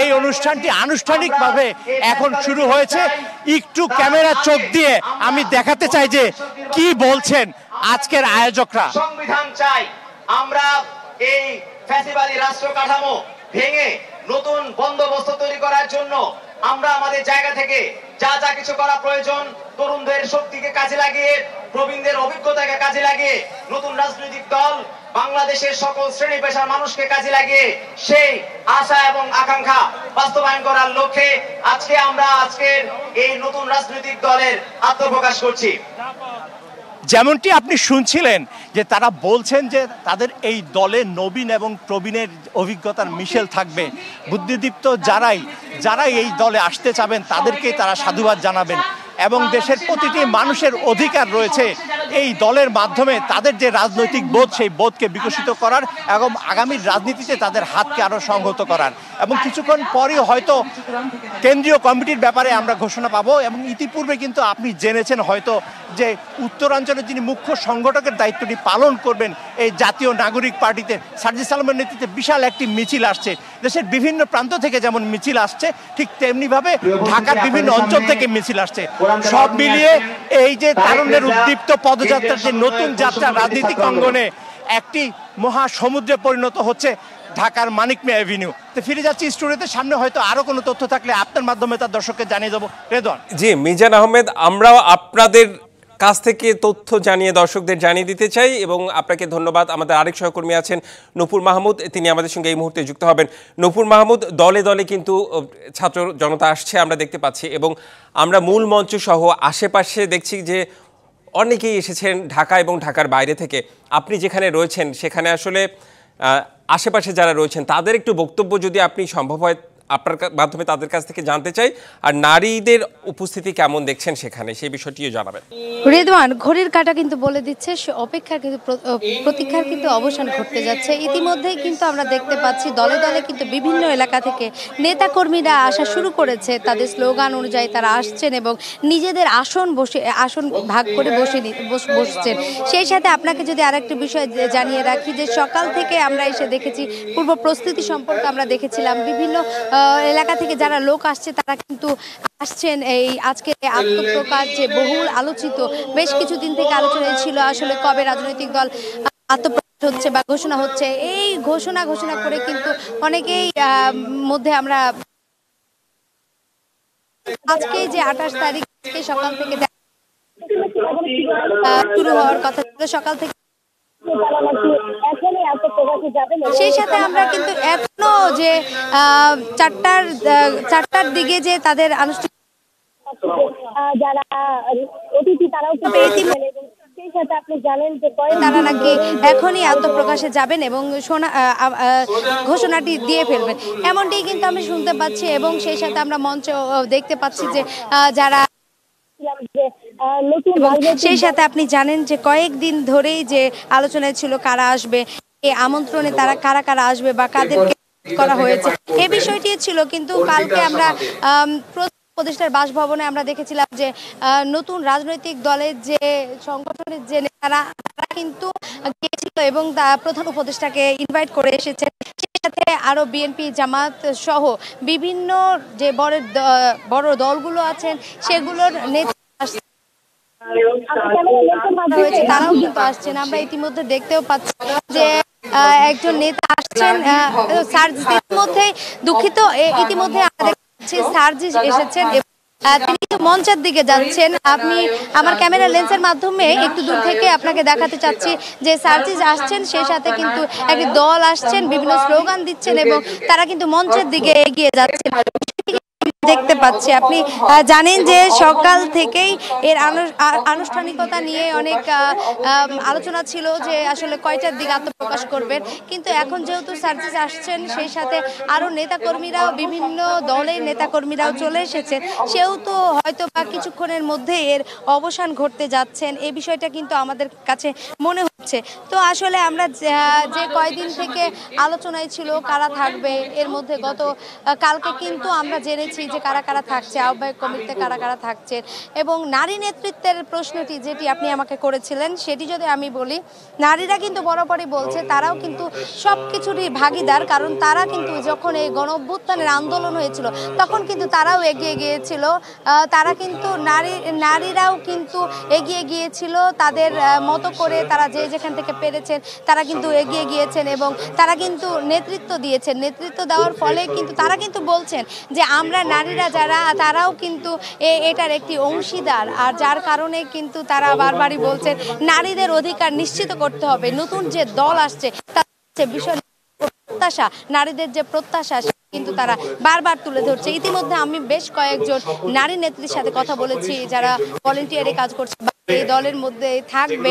এই অনুষ্ঠানটি আনুষ্ঠানিকভাবে এখন শুরু হয়েছে। একটু ক্যামেরা চোখ দিয়ে আমি দেখাতে চাই যে কি বলছেন আজকের আয়োজকরা। সংবিধান চাই আমরা, এই ফ্যাসিবাদী রাষ্ট্র কাঠামো ভেঙে নতুন বন্দোবস্ত তৈরি করার জন্য আমরা আমাদের জায়গা থেকে যা যা কিছু করা প্রয়োজন, তরুণদের শক্তিকে কাজে লাগিয়ে, প্রবীণদের অভিজ্ঞতাকে কাজে লাগিয়ে, নতুন রাজনৈতিক দল বাংলাদেশের সকল শ্রেণী পেশার মানুষকে কাজে লাগিয়ে সেই আশা এবং আকাঙ্ক্ষা বাস্তবায়ন করার লক্ষ্যে আজকে আমরা আজকের এই নতুন রাজনৈতিক দলের আত্মপ্রকাশ করছি। যেমনটি আপনি শুনছিলেন যে তারা বলছেন যে তাদের এই দলে নবীন এবং প্রবীণের অভিজ্ঞতার মিশেল থাকবে। বুদ্ধিদীপ্ত যারাই এই দলে আসতে চাবেন তাদেরকেই তারা সাধুবাদ জানাবেন এবং দেশের প্রতিটি মানুষের অধিকার রয়েছে এই দলের মাধ্যমে তাদের যে রাজনৈতিক বোধ সেই বোধকে বিকশিত করার এবং আগামীর রাজনীতিতে তাদের হাতকে আরও সংহত করার। এবং কিছুক্ষণ পরেই হয়তো কেন্দ্রীয় কমিটির ব্যাপারে আমরা ঘোষণা পাবো। এবং ইতিপূর্বে কিন্তু আপনি জেনেছেন হয়তো যে উত্তরাঞ্চলের যিনি মুখ্য সংগঠকের দায়িত্বটি পালন করবেন এই জাতীয় নাগরিক পার্টিতে সার্জিস আলমের নেতৃত্বে বিশাল একটি মিছিল আসছে। দেশের বিভিন্ন প্রান্ত থেকে যেমন মিছিল আসছে ঠিক তেমনিভাবে ঢাকার বিভিন্ন অঞ্চল থেকে মিছিল আসছে। সব মিলিয়ে এই যে তারুণ্যের উদ্দীপ্ত পদযাত্রার যে নতুন যাত্রা রাজনীতিক অঙ্গনে একটি মহাসমুদ্রে পরিণত হচ্ছে ঢাকার মানিক মিয়া এভিনিউ। তো ফিরে যাচ্ছি স্টুডিওতে, সামনে হয়তো আরো কোনো তথ্য থাকলে আপনার মাধ্যমে তার দর্শককে জানিয়ে দেবো। রেদওয়ান। জি মিজান আহমেদ, আমরাও আপনাদের কাছ থেকে তথ্য জানিয়ে দর্শকদের জানিয়ে দিতে চাই এবং আপনাকে ধন্যবাদ। আমাদের আরেক সহকর্মী আছেন নূপুর মাহমুদ, তিনি আমাদের সঙ্গে এই মুহূর্তে যুক্ত হবেন। নূপুর মাহমুদ, দলে দলে কিন্তু ছাত্র জনতা আসছে আমরা দেখতে পাচ্ছি এবং আমরা মূল মঞ্চ সহ আশেপাশে দেখছি যে অনেকেই এসেছেন ঢাকা এবং ঢাকার বাইরে থেকে। আপনি যেখানে রয়েছেন সেখানে আসলে আশেপাশে যারা রয়েছেন তাদের একটু বক্তব্য যদি আপনি সম্ভব হয় আপনার মাধ্যমে তাদের কাছ থেকে জানতে চাই, আর নারীদের উপস্থিতি কেমন দেখছেন সেখানে সেই বিষয়টিও জানাবেন। রেদওয়ান, ঘড়ির কাঁটা কিন্তু বলে দিচ্ছে অপেক্ষার কিন্তু প্রতীক্ষার কিন্তু অবসান ঘটতে যাচ্ছে। ইতিমধ্যেই কিন্তু আমরা দেখতে পাচ্ছি দলে দলে কিন্তু বিভিন্ন এলাকা থেকে নেতাকর্মীরা আসা শুরু করেছে। তাদের স্লোগান অনুযায়ী তারা আসছেন এবং নিজেদের আসন ভাগ করে বসছেন। সেই সাথে আপনাকে যদি আরেকটি বিষয় জানিয়ে রাখি যে সকাল থেকে আমরা এসে দেখেছি পূর্ব প্রস্তুতি সম্পর্কে আমরা দেখেছিলাম বিভিন্ন এলাকা থেকে যারা লোক আসছে তারা কিন্তু আসছেন এই আজকে আত্মপ্রকাশ যে বহুল আলোচিত বেশ কিছুদিন থেকে আলোচনায় ছিল আসলে কবে রাজনৈতিক দল আত্মপ্রকাশ হচ্ছে বা ঘোষণা হচ্ছে। এই ঘোষণা করে কিন্তু অনেকেই মধ্যে আমরা আজকে যে 28 তারিখ সকাল থেকে শুরু হওয়ার কথা ছিল, সকাল থেকে সেই সাথে আমরা কিন্তু এখনো যে 4টার দিকে যে তাদের আনুষ্ঠানিক যারা অতিথি তারাও তারা নাকি এখনই আত্মপ্রকাশে যাবেন এবং ঘোষণাটি দিয়ে ফেলবেন, এমনটি কিন্তু আমি শুনতে পাচ্ছি। এবং সেই সাথে আমরা মঞ্চে দেখতে পাচ্ছি যে যারা সেই সাথে আপনি জানেন যে কয়েকদিন ধরেই যে আলোচনায় ছিল কারা আসবে, এই আমন্ত্রণে তারা কারা আসবে বা কাদেরকে করা হয়েছে এই বিষয়টি ছিল। কিন্তু কালকে আমরা উপদেষ্টার বাসভবনে আমরা দেখেছিলাম যে নতুন রাজনৈতিক দলের যে সংগঠনের যে নেতারা তারা কিন্তু গিয়েছিল এবং প্রধান উপদেষ্টাকে ইনভাইট করে এসেছেন। সেই সাথে আরো বিএনপি জামাত সহ বিভিন্ন যে বড় দলগুলো আছেন সেগুলোর নেতা তারাও কিন্তু আসছেন। আমরা ইতিমধ্যে দেখতেও পাচ্ছি যে একজন নেতা আসছেন ইতিমধ্যে দুঃখিত ইতিমধ্যে আমরা দেখতে পাচ্ছি সার্জিস এসেছেন তিনি তো মঞ্চের দিকে যাচ্ছেন। আপনি আমার ক্যামেরা লেন্সের মাধ্যমে একটু দূর থেকে আপনাকে দেখাতে চাচ্ছি যে সার্জিস আসছেন, সেই সাথে কিন্তু একটি দল আসছেন, বিভিন্ন স্লোগান দিচ্ছেন এবং তারা কিন্তু মঞ্চের দিকে এগিয়ে যাচ্ছেন দেখতে পাচ্ছি। আপনি জানেন যে সকাল থেকেই এর আনুষ্ঠানিকতা নিয়ে অনেক আলোচনা ছিল যে আসলে কয়টার দিকে আত্মপ্রকাশ করবেন, কিন্তু এখন যেহেতু সার্জিস আসছেন সেই সাথে আরো নেতাকর্মীরাও বিভিন্ন দলের নেতাকর্মীরাও চলে এসেছেন, সেহেতু হয়তো বা কিছুক্ষণের মধ্যে এর অবসান ঘটতে যাচ্ছেন এই বিষয়টা কিন্তু আমাদের কাছে মনে হচ্ছে। তো আসলে আমরা যে কয়দিন থেকে আলোচনায় ছিল কারা থাকবে, এর মধ্যে কালকে কিন্তু আমরা জেনেছি যে কারা থাকছে, আহ্বায়ক কমিটিতে কারা থাকছেন এবং নারী নেতৃত্বের প্রশ্নটি যেটি আপনি আমাকে করেছিলেন সেটি যদি আমি বলি, নারীরা কিন্তু বরাবরই বলছে তারাও কিন্তু সব কিছুরই ভাগিদার, কারণ তারা কিন্তু যখন এই গণঅভ্যুত্থানের আন্দোলন হয়েছিল তখন কিন্তু তারাও এগিয়ে গিয়েছিল, তারা কিন্তু নারীরাও কিন্তু এগিয়ে গিয়েছিল তাদের মতো করে, তারা যে যেখান থেকে পেরেছেন তারা কিন্তু এগিয়ে গিয়েছেন এবং তারা কিন্তু নেতৃত্ব দিয়েছেন। নেতৃত্ব দেওয়ার ফলে কিন্তু তারা কিন্তু বলছেন যে আমরা নারীরা যারা তারাও কিন্তু এটার একটি অংশীদার, আর যার কারণে কিন্তু তারা বারবারই বলছেন নারীদের অধিকার নিশ্চিত করতে হবে। নতুন যে দল আসছে তার বিষয় প্রত্যাশা, নারীদের যে প্রত্যাশা কিন্তু তারা বারবার তুলে ধরছে। ইতিমধ্যে আমি বেশ কয়েকজন নারী নেত্রীর সাথে কথা বলেছি যারা ভলেন্টিয়ারে কাজ করছে এই দলের মধ্যে থাকবে,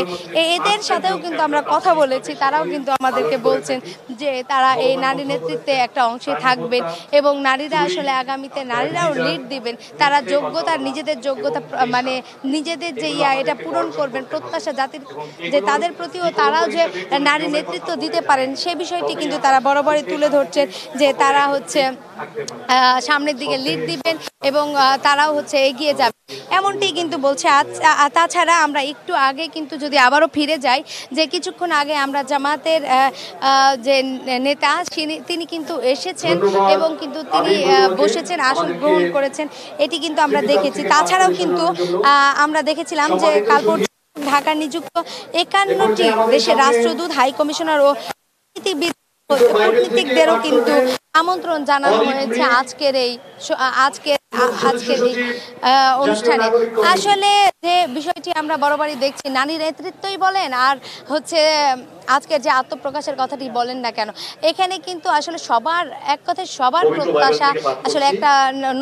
এদের সাথেও কিন্তু আমরা কথা বলেছি। তারাও কিন্তু আমাদেরকে বলছেন যে তারা এই নারী নেতৃত্বে একটা অংশে থাকবেন এবং নারীরা আসলে আগামীতে নারীরাও লিড দিবেন। তারা যোগ্যতা, নিজেদের যোগ্যতা মানে নিজেদের যে এটা পূরণ করবেন, প্রত্যাশা জাতির যে তাদের প্রতিও তারাও যে নারী নেতৃত্ব দিতে পারেন সে বিষয়টি কিন্তু তারা বরাবরই তুলে ধরছেন যে তারা হচ্ছে সামনের দিকে লিড দিবেন এবং তারাও হচ্ছে এগিয়ে যাবে, এমনটি কিন্তু বলছে। তাছাড়া আমরা একটু আগে কিন্তু যদি আবারও ফিরে যাই যে কিছুক্ষণ আগে আমরা জামাতের যে নেতা তিনি কিন্তু এসেছেন এবং কিন্তু তিনি বসেছেন, আসন গ্রহণ করেছেন, এটি কিন্তু আমরা দেখেছি। তাছাড়াও কিন্তু আমরা দেখেছিলাম যে কাল পর্যন্ত ঢাকা নিযুক্ত 51টি দেশের রাষ্ট্রদূত, হাই কমিশনার ও কূটনীতিকদেরও কিন্তু আমন্ত্রণ জানানো হয়েছে আজকের এই অনুষ্ঠানে। আসলে যে বিষয়টি আমরা বরাবরই দেখছি, নারী নেতৃত্বই বলেন আর হচ্ছে আজকের যে আত্মপ্রকাশের কথাটি বলেন না কেন, এখানে কিন্তু আসলে সবার এক কথায় সবার প্রত্যাশা আসলে একটা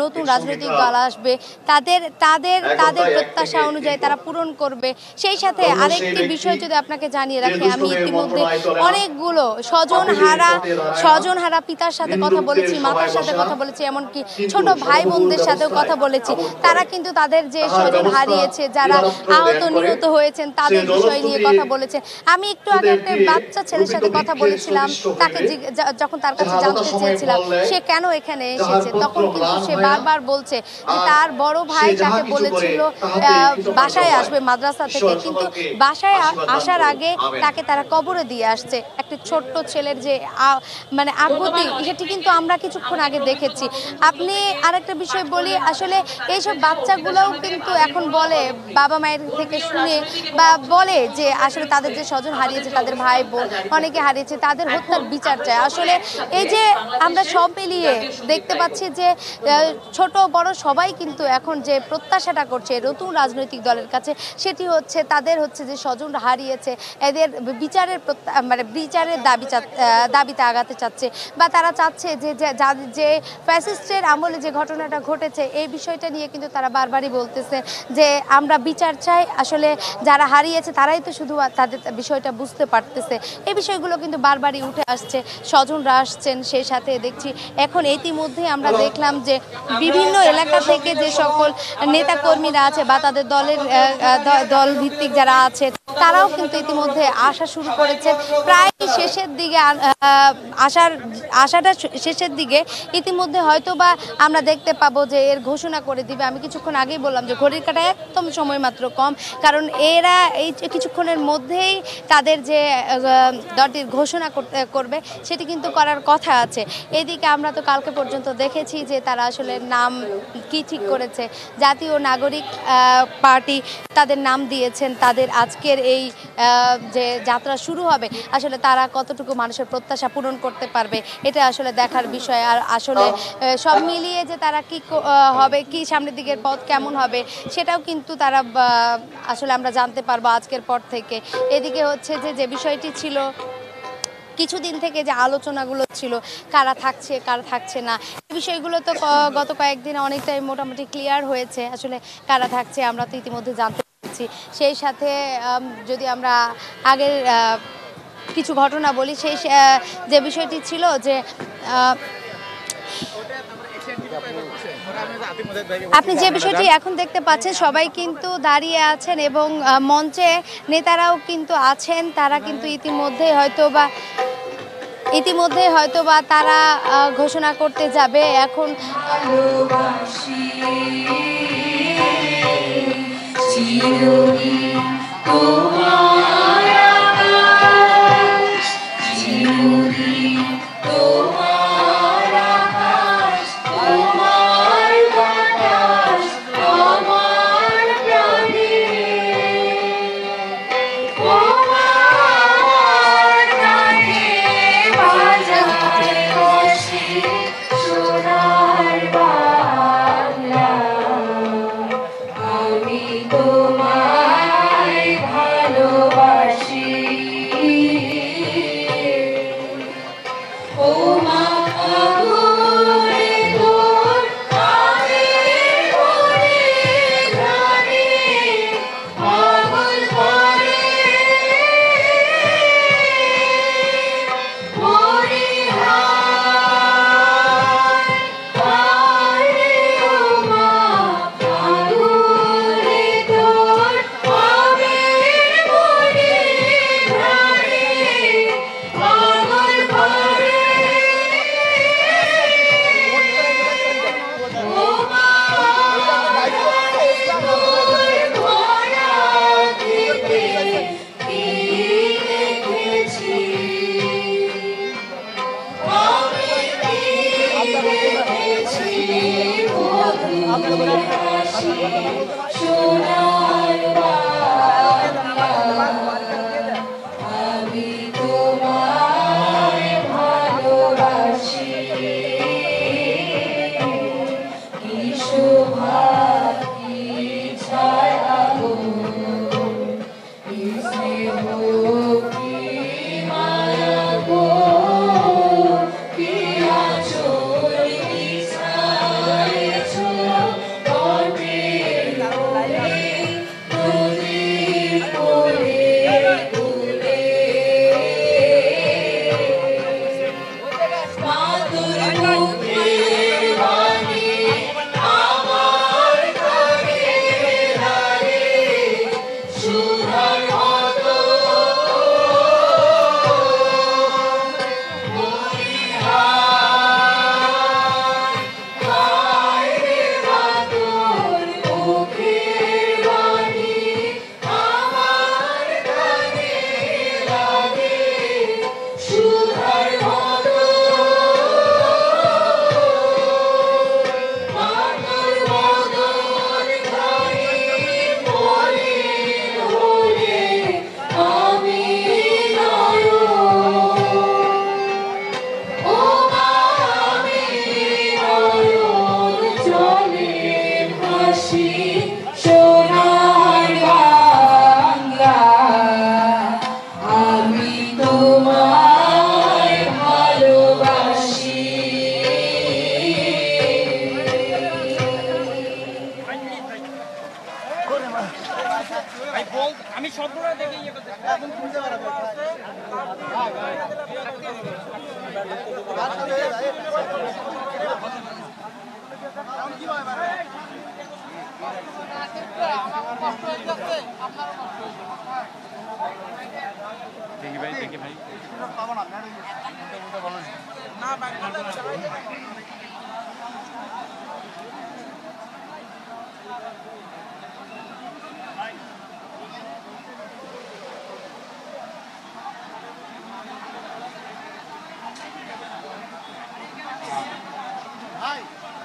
নতুন রাজনৈতিক দল আসবে, তাদের তাদের তাদের প্রত্যাশা অনুযায়ী তারা পূরণ করবে। সেই সাথে আরেকটি বিষয় যদি আপনাকে জানিয়ে রাখি, আমি ইতিমধ্যে অনেকগুলো স্বজনহারা পিতার সাথে কথা বলেছি, মাতার সাথে কথা বলেছি, এমনকি ছোট ভাই বোনদের সাথেও কথা বলেছি। তারা কিন্তু তাদের যে স্বজন হারিয়েছে, যারা আহত নিহত হয়েছেন তাদের বিষয় নিয়ে কথা বলেছেন। আমি একটু আগে একটা বাচ্চা ছেলের সাথে কথা বলেছিলাম, তাকে যখন তার কাছে জানতে চেয়েছিলাম সে কেন এখানে এসেছে, তখন কিন্তু সে বারবার বলছে যে তার বড় ভাই তাকে বলেছিল বাসায় আসবে মাদ্রাসা থেকে, কিন্তু বাসায় আসার আগে তাকে তারা কবরে দিয়ে আসছে। একটা ছোট্ট ছেলের যে মানে আকুতি, সেটি কিন্তু আমরা কিছুক্ষণ আগে দেখেছি। আপনি আরেকটা বিষয় বলি, আসলে এইসব বাচ্চাগুলোও কিন্তু এখন বলে বাবা মায়ের থেকে শুনে বা বলে যে আসলে তাদের যে স্বজন হারিয়েছে, তাদের ভাই বোন অনেকে হারিয়েছে, তাদের হত্যার বিচার চায়। আসলে এই যে আমরা সব মিলিয়ে দেখতে পাচ্ছি যে ছোট বড় সবাই কিন্তু এখন যে প্রত্যাশাটা করছে নতুন রাজনৈতিক দলের কাছে, সেটি হচ্ছে তাদের হচ্ছে যে স্বজন হারিয়েছে এদের বিচারের মানে বিচারের দাবিতে আগাতে চাচ্ছে, বা তারা চাচ্ছে যে ফ্যাসিস্টের আমলে যে ঘটনাটা ঘটেছে এই বিষয়টা নিয়ে কিন্তু তারা বারবারই বলতেছে যে আমরা বিচার চাই। আসলে যারা হারিয়েছে তারাই তো শুধু তাদের বিষয়টা বুঝতে পারতেছে। এই বিষয়গুলো কিন্তু বারবারই উঠে আসছে, স্বজনরা আসছেন, সেই সাথে দেখছি এখন ইতিমধ্যে আমরা দেখলাম যে বিভিন্ন এলাকা থেকে যে সকল নেতাকর্মীরা আছে বা তাদের দল ভিত্তিক যারা আছে তারাও কিন্তু ইতিমধ্যে আসা শুরু করেছে। প্রায় শেষের দিকে আসাটা শেষের দিকে ইতিমধ্যে হয়তো বা আমরা দেখতে পাবো যে এর ঘোষণা করে দিবে। আমি কিছুক্ষণ আগেই বললাম যে ঘড়ির কাঁটায় একদম সময় মাত্র কম, কারণ এরা এই কিছুক্ষণের মধ্যেই তাদের যে দলটির ঘোষণা করবে সেটি কিন্তু করার কথা আছে। এদিকে আমরা তো কালকে পর্যন্ত দেখেছি যে তারা আসলে নাম কি ঠিক করেছে, জাতীয় নাগরিক পার্টি তাদের নাম দিয়েছেন। তাদের আজকের এই যে যাত্রা শুরু হবে আসলে তারা কতটুকু মানুষের প্রত্যাশা পূরণ করতে পারবে এটা আসলে দেখার বিষয়। আর আসলে সব মিলিয়ে যে তারা কি হবে, কি সামনের দিকের পথ কেমন হবে সেটাও কিন্তু তারা আসলে আমরা জানতে পারবো আজকের পর থেকে। এদিকে হচ্ছে যে বিষয়টি ছিল কিছুদিন থেকে যে আলোচনাগুলো ছিল কারা থাকছে কারা থাকছে না, এই বিষয়গুলো তো গত কয়েকদিনে অনেকটাই মোটামুটি ক্লিয়ার হয়েছে। আসলে কারা থাকছে আমরা তো ইতিমধ্যে জানতে পেরেছি। সেই সাথে যদি আমরা আগের কিছু ঘটনা বলি, সেই যে বিষয়টি ছিল যে আপনি যে বিষয়টি এখন দেখতে পাচ্ছেন সবাই কিন্তু দাঁড়িয়ে আছেন এবং মঞ্চে নেতারাও কিন্তু আছেন। তারা কিন্তু ইতিমধ্যে হয়তোবা তারা ঘোষণা করতে যাবে এখন।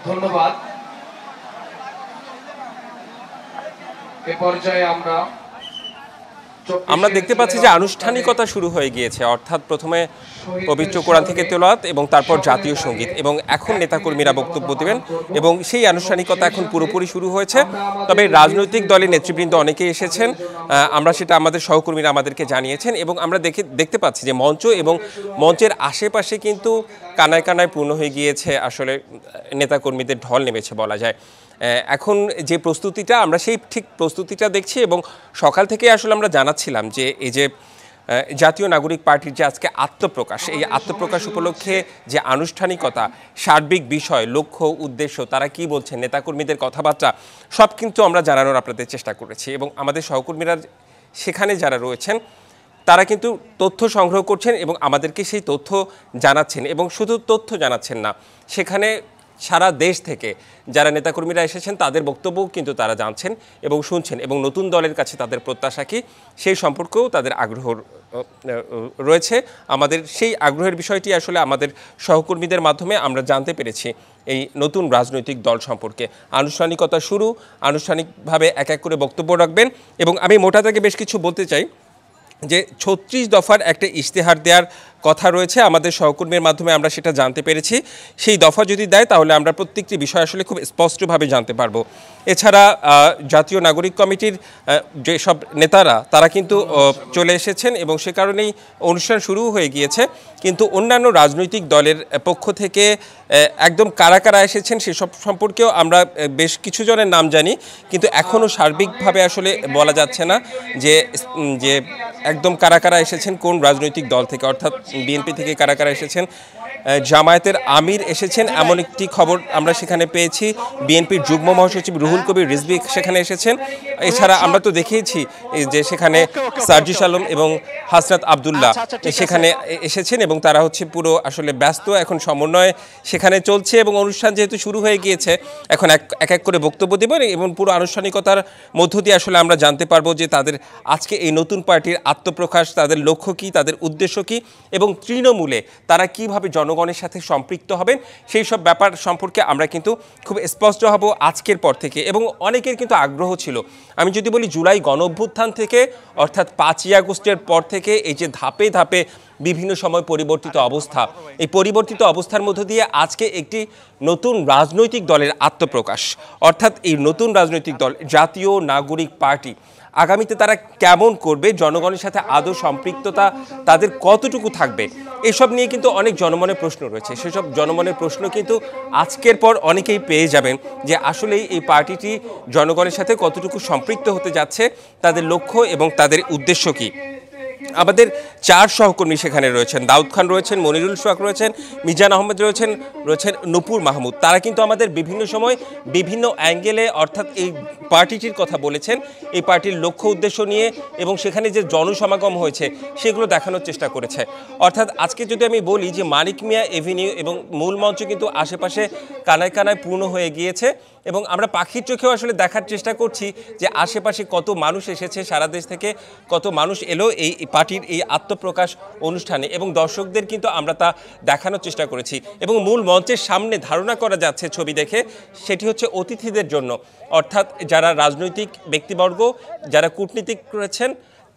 ধন্যবাদ। এ পর্যায়ে আমরা দেখতে পাচ্ছি যে আনুষ্ঠানিকতা শুরু হয়ে গিয়েছে, অর্থাৎ প্রথমে পবিত্র কোরআন থেকে তেলাওয়াত এবং তারপর জাতীয় সঙ্গীত, এবং এখন নেতাকর্মীরা বক্তব্য দেবেন এবং সেই আনুষ্ঠানিকতা এখন পুরোপুরি শুরু হয়েছে। তবে রাজনৈতিক দলের নেতৃবৃন্দ অনেকেই এসেছেন, আমরা সেটা আমাদের সহকর্মীরা আমাদেরকে জানিয়েছেন, এবং আমরা দেখতে পাচ্ছি যে মঞ্চ এবং মঞ্চের আশেপাশে কিন্তু কানায় কানায় পূর্ণ হয়ে গিয়েছে, আসলে নেতাকর্মীদের ঢল নেমেছে বলা যায়। এখন যে প্রস্তুতিটা, আমরা সেই ঠিক প্রস্তুতিটা দেখছি, এবং সকাল থেকে আসলে আমরা জানাচ্ছিলাম যে এই যে জাতীয় নাগরিক পার্টির যে আজকে আত্মপ্রকাশ, এই আত্মপ্রকাশ উপলক্ষে যে আনুষ্ঠানিকতা, সার্বিক বিষয়, লক্ষ্য, উদ্দেশ্য, তারা কি বলছেন, নেতাকর্মীদের কথাবার্তা, সব কিন্তু আমরা জানানোর আপনাদের চেষ্টা করেছি, এবং আমাদের সহকর্মীরা সেখানে যারা রয়েছেন তারা কিন্তু তথ্য সংগ্রহ করছেন এবং আমাদেরকে সেই তথ্য জানাচ্ছেন, এবং শুধু তথ্য জানাচ্ছেন না, সেখানে সারা দেশ থেকে যারা নেতাকর্মীরা এসেছেন তাদের বক্তব্যও কিন্তু তারা জানছেন এবং শুনছেন, এবং নতুন দলের কাছে তাদের প্রত্যাশা কি সেই সম্পর্কেও তাদের আগ্রহ রয়েছে। আমাদের সেই আগ্রহের বিষয়টি আসলে আমাদের সহকর্মীদের মাধ্যমে আমরা জানতে পেরেছি এই নতুন রাজনৈতিক দল সম্পর্কে। আনুষ্ঠানিকতা শুরু, আনুষ্ঠানিকভাবে এক এক করে বক্তব্য রাখবেন, এবং আমি মোটা থেকে বেশ কিছু বলতে চাই যে 36 দফার একটা ইশতেহার দেওয়ার কথা রয়েছে, আমাদের সহকর্মীর মাধ্যমে আমরা সেটা জানতে পেরেছি। সেই দফা যদি দেয় তাহলে আমরা প্রত্যেকটি বিষয় আসলে খুব স্পষ্টভাবে জানতে পারবো। এছাড়া জাতীয় নাগরিক কমিটির যেসব নেতারা তারা কিন্তু চলে এসেছেন, এবং সে কারণেই অনুষ্ঠান শুরু হয়ে গিয়েছে। কিন্তু অন্যান্য রাজনৈতিক দলের পক্ষ থেকে একদম কারা কারা এসেছেন সেসব সম্পর্কেও আমরা বেশ কিছু জনের নাম জানি, কিন্তু এখনও সার্বিকভাবে আসলে বলা যাচ্ছে না যে একদম কারা কারা এসেছেন কোন রাজনৈতিক দল থেকে, অর্থাৎ বিএনপি থেকে কারা কারা এসেছেন। জামায়াতের আমির এসেছেন এমন একটি খবর আমরা সেখানে পেয়েছি, বিএনপির যুগ্ম মহাসচিব রুহুল কবির রিজভী সেখানে এসেছেন। এছাড়া আমরা তো দেখেইছি যে সেখানে সার্জিস আলম এবং হাসনাত আবদুল্লাহ সেখানে এসেছেন, এবং তারা হচ্ছে পুরো আসলে ব্যস্ত, এখন সমন্বয় সেখানে চলছে, এবং অনুষ্ঠান যেহেতু শুরু হয়ে গিয়েছে এখন এক এক করে বক্তব্য দেবেন, এবং পুরো আনুষ্ঠানিকতার মধ্য দিয়ে আসলে আমরা জানতে পারবো যে তাদের আজকে এই নতুন পার্টির আত্মপ্রকাশ, তাদের লক্ষ্য কী, তাদের উদ্দেশ্য কী, এবং তৃণমূলে তারা কীভাবে জনগণের সাথে সম্পৃক্ত হবেন সেই সব ব্যাপার সম্পর্কে আমরা কিন্তু খুব স্পষ্ট হব আজকের পর থেকে। এবং অনেকের কিন্তু আগ্রহ ছিল, আমি যদি বলি জুলাই গণঅভ্যুত্থান থেকে, অর্থাৎ 5ই আগস্টের পর থেকে এই যে ধাপে ধাপে বিভিন্ন সময় পরিবর্তিত অবস্থা, এই পরিবর্তিত অবস্থার মধ্য দিয়ে আজকে একটি নতুন রাজনৈতিক দলের আত্মপ্রকাশ, অর্থাৎ এই নতুন রাজনৈতিক দল জাতীয় নাগরিক পার্টি আগামীতে তারা কেমন করবে, জনগণের সাথে আদৌ সম্পৃক্ততা তাদের কতটুকু থাকবে, এসব নিয়ে কিন্তু অনেক জনমনে প্রশ্ন রয়েছে। সেসব জনমনের প্রশ্ন কিন্তু আজকের পর অনেকেই পেয়ে যাবেন যে আসলেই এই পার্টিটি জনগণের সাথে কতটুকু সম্পৃক্ত হতে যাচ্ছে, তাদের লক্ষ্য এবং তাদের উদ্দেশ্য কী। আমাদের 4 সহকর্মী সেখানে রয়েছেন, দাউদ খান রয়েছেন, মনিরুল সোহাগ রয়েছেন, মিজান আহমেদ রয়েছেন নূপুর মাহমুদ। তারা কিন্তু আমাদের বিভিন্ন সময় বিভিন্ন অ্যাঙ্গেলে অর্থাৎ এই পার্টিটির কথা বলেছেন, এই পার্টির লক্ষ্য উদ্দেশ্য নিয়ে, এবং সেখানে যে জনসমাগম হয়েছে সেগুলো দেখানোর চেষ্টা করেছে। অর্থাৎ আজকে যদি আমি বলি যে মানিক মিয়া এভিনিউ এবং মূল মঞ্চ কিন্তু আশেপাশে কানায় কানায় পূর্ণ হয়ে গিয়েছে, এবং আমরা পাখির চোখেও আসলে দেখার চেষ্টা করছি যে আশেপাশে কত মানুষ এসেছে, সারা দেশ থেকে কত মানুষ এলো এই পার্টির এই আত্মপ্রকাশ অনুষ্ঠানে, এবং দর্শকদের কিন্তু আমরা তা দেখানোর চেষ্টা করেছি। এবং মূল মঞ্চের সামনে ধারণা করা যাচ্ছে ছবি দেখে সেটি হচ্ছে অতিথিদের জন্য, অর্থাৎ যারা রাজনৈতিক ব্যক্তিবর্গ, যারা কূটনীতিক করেছেন